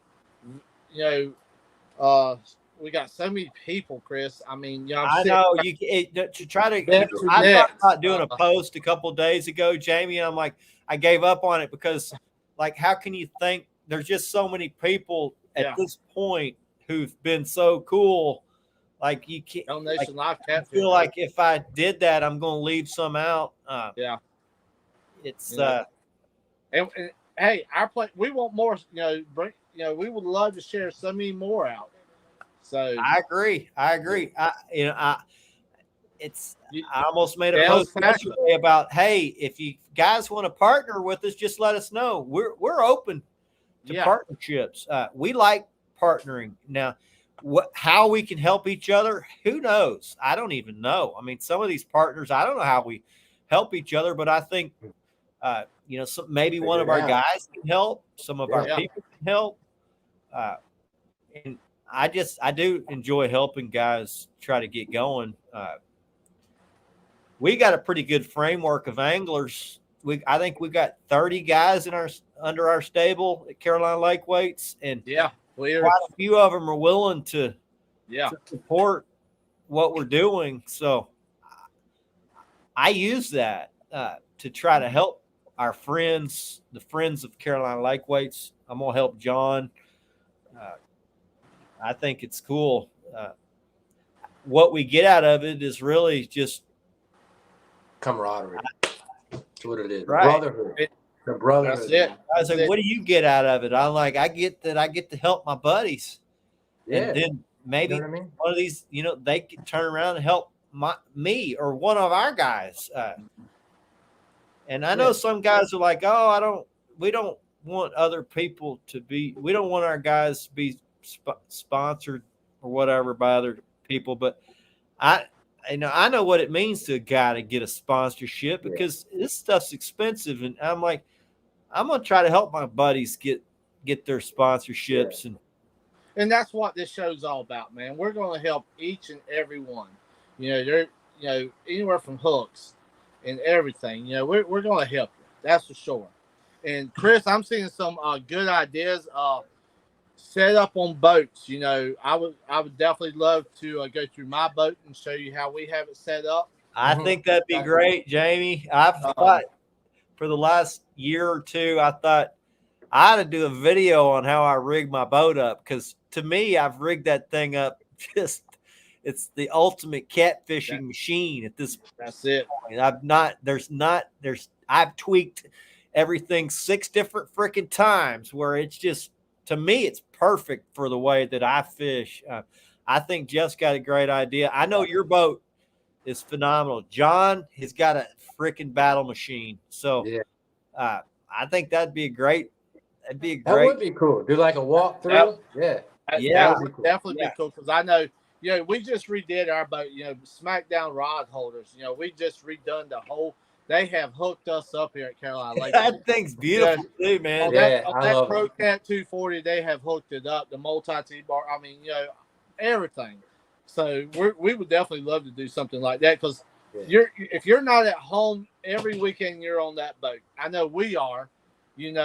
we got so many people, Chris. I mean, you know, I know to try to. I thought about doing a post a couple of days ago, Jamie, and I'm like, I gave up on it because, like, how can you think there's just so many people at this point who've been so cool? Like, you can't. Donation Live I feel like if I did that, I'm going to leave some out. It's and hey, our play. We want more. You know, we would love to share so many more out. So I agree. I almost made a post yesterday about, hey, if you guys want to partner with us, just let us know. We're open to partnerships. We like partnering. Now, how we can help each other, who knows? I don't even know. I mean, some of these partners, I don't know how we help each other, but I think maybe one of our guys can help, some of our people can help. And I do enjoy helping guys try to get going. We got a pretty good framework of anglers. I think we got 30 guys under our stable at Carolina Lake Weights, and quite a few of them are willing to support what we're doing. So I use that to try to help our friends, the friends of Carolina Lake Weights. I'm gonna help John. I think it's cool. What we get out of it is really just camaraderie. That's what it is. Right. Brotherhood. The brotherhood. That's it. I was like, what do you get out of it? I'm like, I get to help my buddies. Yeah. And then maybe one of these, they can turn around and help me or one of our guys. And I know some guys are like, we don't want other people we don't want our guys to be sponsored or whatever by other people. But I know what it means to a guy to get a sponsorship because this stuff's expensive. And I'm like, I'm going to try to help my buddies get their sponsorships. And that's what this show's all about, man. We're going to help each and every one. They're, anywhere from hooks and everything. We're going to help you. That's for sure. And Chris, I'm seeing some good ideas. Set up on boats. I would definitely love to go through my boat and show you how we have it set up. I think that'd be great, Jamie. I've thought for the last year or two, I thought I ought to do a video on how I rig my boat up, because to me, I've rigged that thing up it's the ultimate catfishing machine at this point. That's it. I've tweaked everything 6 different freaking times where it's just, to me, it's perfect for the way that I fish. I think Jeff's got a great idea. I know your boat is phenomenal. John has got a freaking battle machine. So I think that would be great. That would be cool. Do like a walkthrough. That would definitely be cool, because I know, we just redid our boat, Smackdown rod holders. We just redone the whole. They have hooked us up here at Carolina Lake. That thing's beautiful too, man. On that ProCat 240, they have hooked it up. The multi-T-bar, I mean, everything. So we would definitely love to do something like that, because if you're not at home every weekend, you're on that boat. I know we are. And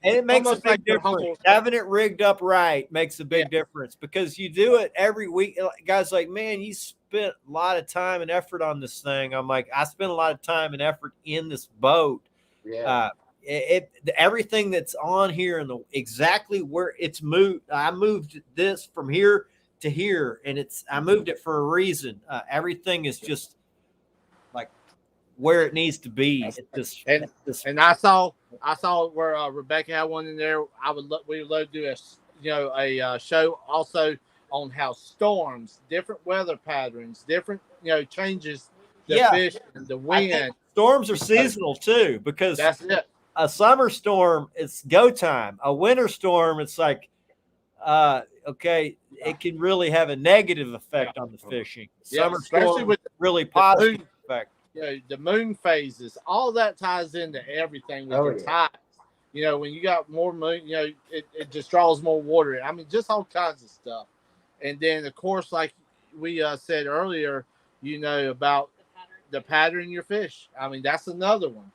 it makes a big difference. Having it rigged up right makes a big difference, because you do it every week. Guys like, man, you spent a lot of time and effort on this thing. I'm like, I spent a lot of time and effort in this boat. Everything that's on here and exactly where it's moved. I moved this from here to here, and I moved it for a reason. Everything is just like where it needs to be. And I saw where Rebecca had one in there. We would love to do a show also on how storms, different weather patterns, different changes the fish, the wind. Storms are seasonal too, because that's it. A summer storm, it's go time. A winter storm, it's like it can really have a negative effect on the fishing. Summer storm with really positive effect. The moon phases, all that ties into everything with the tides. When you got more moon, it just draws more water. I mean, just all kinds of stuff. And then, of course, like we said earlier, about the pattern in your fish. I mean, that's another one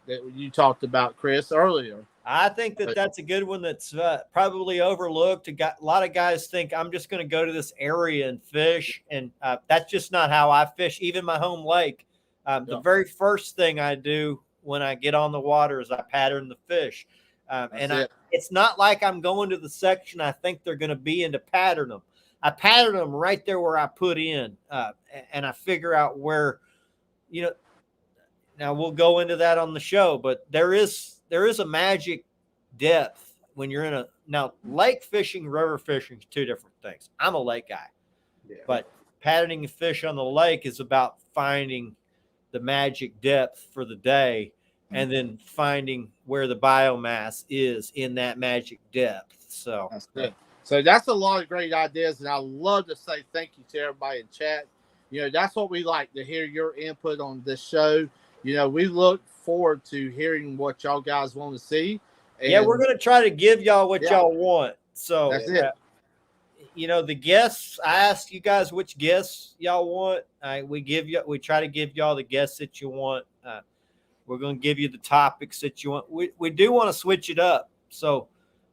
that you talked about, Chris, earlier. I think that that's a good one that's probably overlooked. A lot of guys think I'm just going to go to this area and fish, and that's just not how I fish. Even my home lake, the very first thing I do when I get on the water is I pattern the fish. It's not like I'm going to the section I think they're going to be in to pattern them. I pattern them right there where I put in, and I figure out where, now we'll go into that on the show, but there is a magic depth when you're in now lake fishing, river fishing is two different things. I'm a lake guy, but patterning a fish on the lake is about finding the magic depth for the day and then finding where the biomass is in that magic depth. So that's good. So that's a lot of great ideas, and I love to say thank you to everybody in chat. That's what we like to hear your input on this show. We look forward to hearing what y'all guys want to see. And we're going to try to give y'all what y'all want. So that's it. The guests, I asked you guys which guests y'all want. We try to give y'all the guests that you want. We're going to give you the topics that you want. We do want to switch it up. So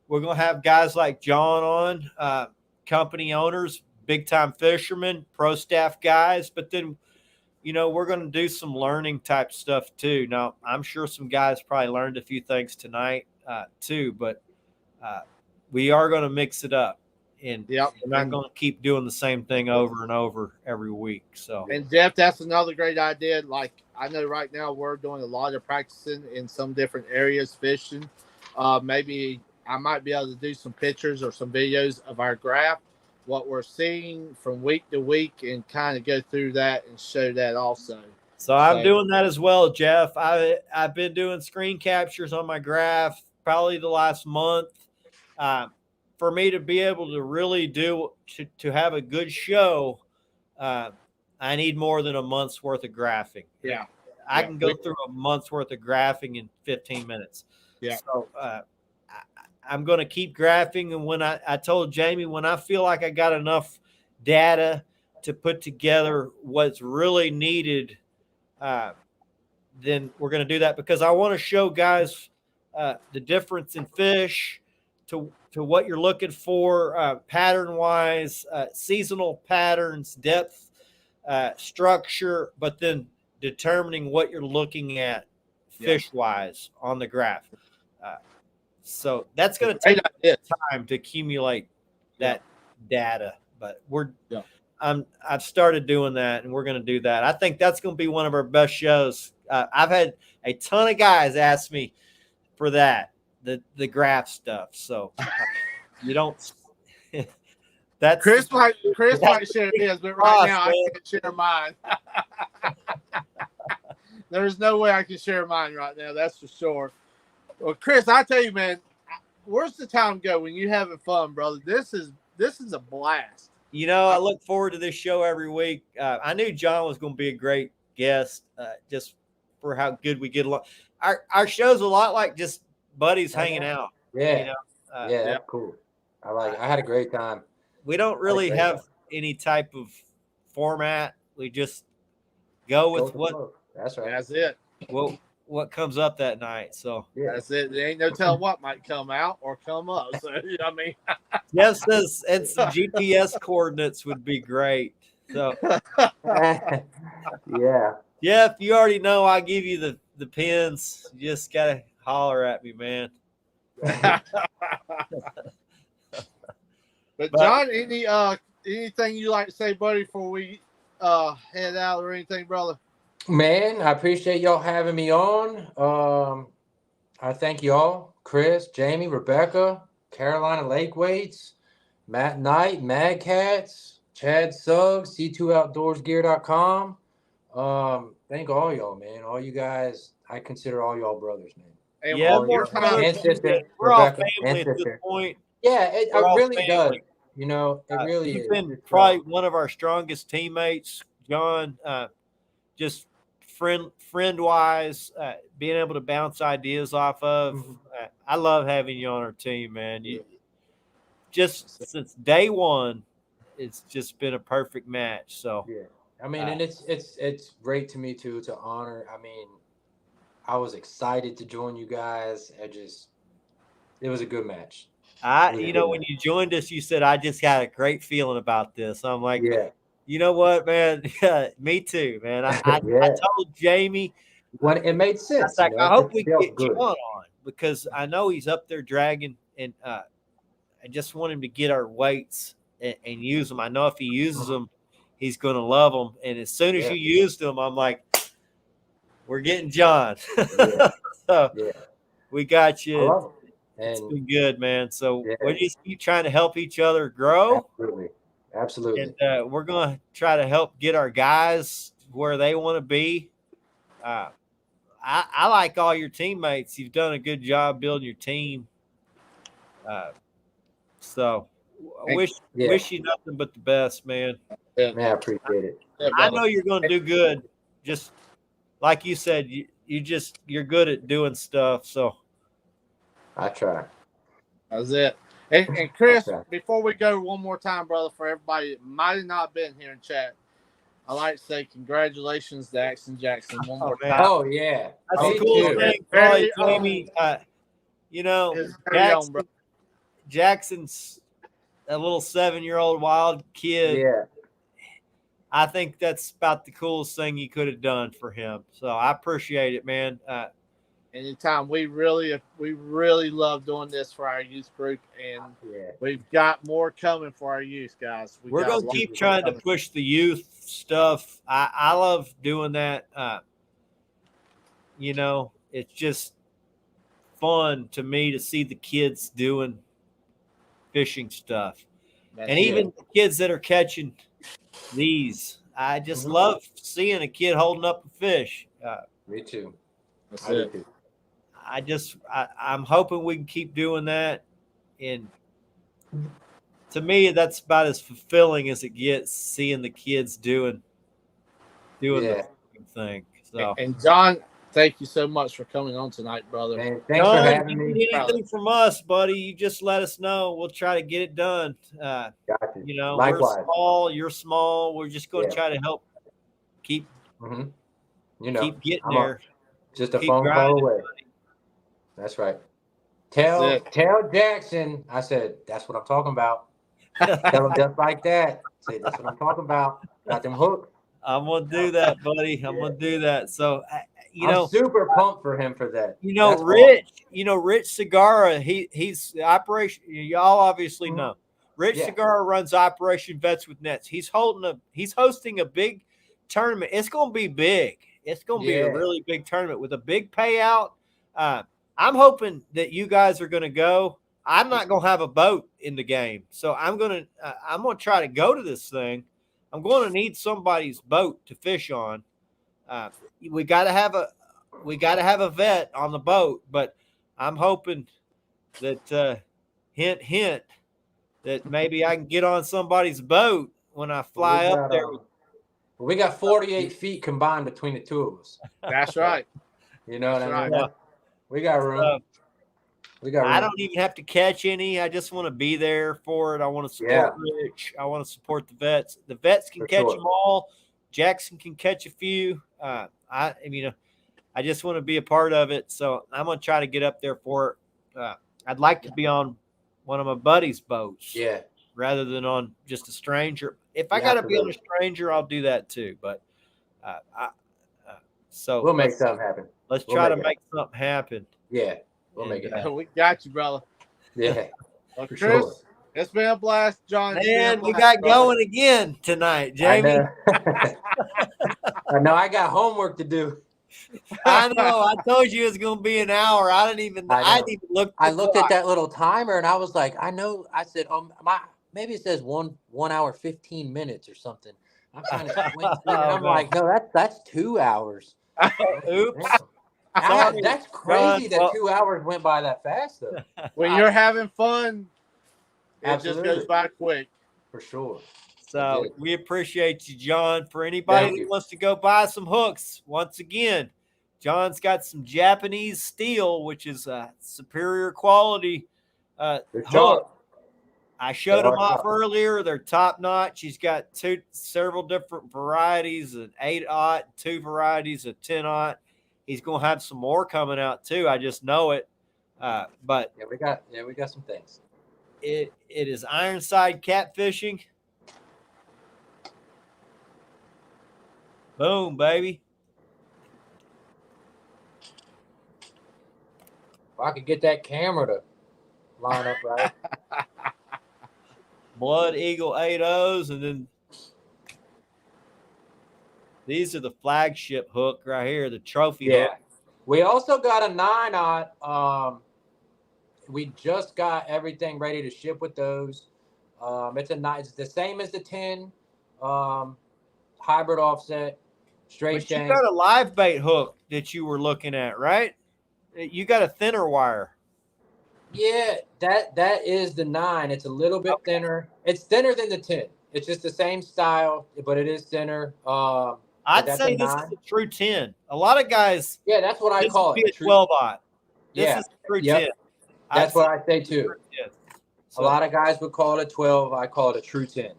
we're going to have guys like John on, company owners, big time fishermen, ProStaff guys, but then we're going to do some learning type stuff too. Now, I'm sure some guys probably learned a few things tonight too, but we are going to mix it up. And we're not going to keep doing the same thing over and over every week. So, and Jeff, that's another great idea. Like, I know right now we're doing a lot of practicing in some different areas, fishing. Maybe I might be able to do some pictures or some videos of our graph, what we're seeing from week to week, and kind of go through that and show that also. So I'm doing that as well, Jeff. I've been doing screen captures on my graph probably the last month. For me to be able to really to have a good show, I need more than a month's worth of graphing. Yeah. I can go through a month's worth of graphing in 15 minutes. Yeah. So I'm going to keep graphing. And when I told Jamie, when I feel like I got enough data to put together what's really needed, then we're going to do that, because I want to show guys the difference in fish to what you're looking for, pattern wise, seasonal patterns, depth, structure, but then determining what you're looking at fish wise on the graph. So that's going to take time to accumulate that data, but I've started doing that, and we're going to do that. I think that's going to be one of our best shows. I've had a ton of guys ask me for that, the graph stuff. So you don't. That's Chris might share his, but right now I can't share mine. There's no way I can share mine right now. That's for sure. Well, Chris, I tell you, man, where's the time go when you're having fun, brother? This is a blast. I look forward to this show every week. I knew John was going to be a great guest, just for how good we get along. Our show's a lot like just buddies hanging out. Yeah, that's cool. I had a great time. We don't really have any type of format. We just go with what. That's right. That's it. What comes up that night. So that's it. There ain't no telling what might come out or come up. So I mean, Jeff says, and some GPS coordinates would be great. So yeah. Jeff, you already know I give you the pins. You just gotta holler at me, man. But John, anything you like to say, buddy, before we head out or anything, brother? Man, I appreciate y'all having me on. I thank y'all, Chris, Jamie, Rebecca, Carolina Lake Weights, Matt Knight, Mad Katz, Chad Suggs, C2OutdoorsGear.com. Thank all y'all, man. All you guys, I consider all y'all brothers, man. And yeah, more time. And sister, we're all Rebecca, family and at this sister. point. Yeah, it really does. family. It really You've is. been probably one of our strongest teammates, John. Just friend wise, being able to bounce ideas off of. I love having you on our team, man. Just since day one, it's just been a perfect match. So yeah, I mean, and it's great to me too to honor. I mean, I was excited to join you guys. It was a good match. When you joined us, you said, I just got a great feeling about this. I'm like, Yeah. you know what, man? Me too, man. I told Jamie. When it made sense. I hope we felt get good. John on because I know he's up there dragging, and I just want him to get our weights and use them. I know if he uses them, he's going to love them. And as soon as you used them, I'm like, we're getting John. So we got you. I love it. It's been good, man. So we just keep trying to help each other grow. Absolutely. And we're going to try to help get our guys where they want to be. I like all your teammates. You've done a good job building your team. So I wish you nothing but the best, man. Man, I appreciate it. I know you're going to do good. Just like you said, you're good at doing stuff. So I try. That's it. And Chris, before we go one more time, brother, for everybody that might have not been here in chat, I like to say congratulations to Axon Jackson one more time. Oh, yeah. That's the coolest thing, probably, Jamie. Jackson's a little 7-year-old wild kid. Yeah. I think that's about the coolest thing you could have done for him. So I appreciate it, man. Anytime, we really love doing this for our youth group, and we've got more coming for our youth, guys. We're going to keep trying to push the youth stuff. I love doing that. It's just fun to me to see the kids doing fishing stuff. And even the kids that are catching these. I just love seeing a kid holding up a fish. Me too. That's it. I'm hoping we can keep doing that. And to me, that's about as fulfilling as it gets, seeing the kids doing the thing. So, and John, thank you so much for coming on tonight, brother. Man, thanks for having me. me. Anything from us, buddy, you just let us know. We'll try to get it done. Likewise. We're small, you're small. We're just going to try to help keep keep getting there. Just a phone call away. That's right. Tell Jackson, I said, that's what I'm talking about. Tell him just like that. Say, that's what I'm talking about. Got them hooked. I'm going to do that, buddy. I'm going to do that. So, I'm super pumped for him for that. Rich Segarra, he's the operation. Y'all obviously know. Rich Segarra runs Operation Vets with Nets. He's hosting a big tournament. It's going to be big. It's going to be a really big tournament with a big payout. I'm hoping that you guys are going to go. I'm not going to have a boat in the game, so I'm going to try to go to this thing. I'm going to need somebody's boat to fish on. We got to have a vet on the boat, but I'm hoping that hint that maybe I can get on somebody's boat when I fly up there. We got 48 feet combined between the two of us. That's right. You know what I mean? We got room. I don't even have to catch any. I just want to be there for it. I want to support Rich. I want to support the vets. The vets can catch them all. Jackson can catch a few. I just want to be a part of it. So I'm going to try to get up there for it. I'd like to be on one of my buddies' boats. Yeah. Rather than on just a stranger. If I got to be on a stranger, I'll do that too. But so we'll make something happen. Let's try to make something happen. Yeah. We'll make it happen. We got you, brother. Yeah. Well, Chris, it's been a blast. John, man, we got going again tonight, Jamie. I know. I got homework to do. I know. I told you it was going to be an hour. I didn't even look. I looked at that little timer and I was like, I know. I said, maybe it says 1 hour 15 minutes or something. I'm kind of I'm like, no, that's 2 hours. Oops. That's crazy that 2 hours went by that fast, though. When you're having fun, it just goes by quick. For sure. So we appreciate you, John. For anybody that wants to go buy some hooks, once again, John's got some Japanese steel, which is a superior quality hook. I showed them off earlier. They're top notch. He's got several different varieties, an 8/0, 2 varieties of 10/0. He's going to have some more coming out too. I just know it. But we got some things. It is Ironside Catfishing. Boom, baby. If I could get that camera to line up right. Blood Eagle 8.0s, and then these are the flagship hook right here, the trophy hook. We also got a 9-aught. We just got everything ready to ship with those. It's the same as the 10 hybrid offset, straight But you shank. got a live bait hook that you were looking at, right? You got a thinner wire. Yeah, that is the 9. It's a little bit thinner. It's thinner than the 10. It's just the same style, but it is thinner. I'd say this is a true 10. A lot of guys. Yeah, that's what I call it. This would be a 12-aught. This is a true 10. That's what I say too. So, a lot of guys would call it 12. I call it a true 10.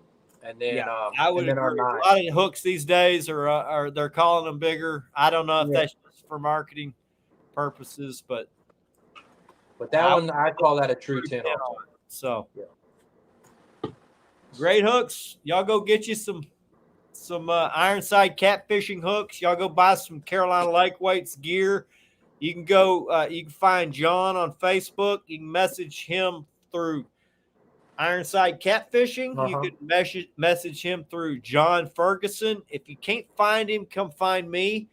And then I would agree. A lot of hooks these days are they're calling them bigger. I don't know if that's just for marketing purposes, but that one I call that a true 10. So great hooks. Y'all go get you some Ironside Catfishing hooks. Y'all go buy some Carolina Lake Weights gear. You can go. You can find John on Facebook. You can message him through Ironside Catfishing. You can message him through John Ferguson. If you can't find him, come find me.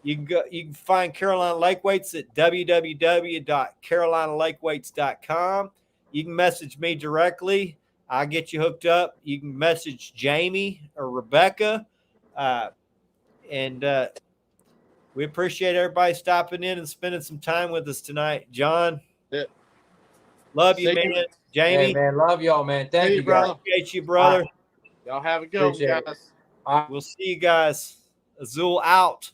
You can go. You can find Carolina Lake Weights at www.carolinalakeweights.com. You can message me directly. I'll get you hooked up. You can message Jamie or Rebecca, and we appreciate everybody stopping in and spending some time with us tonight. John, love you, man. Jamie, hey, man, love y'all, man. Thank you, brother. Appreciate you, brother. Y'all have a good one, guys. We'll see you guys. Azul out.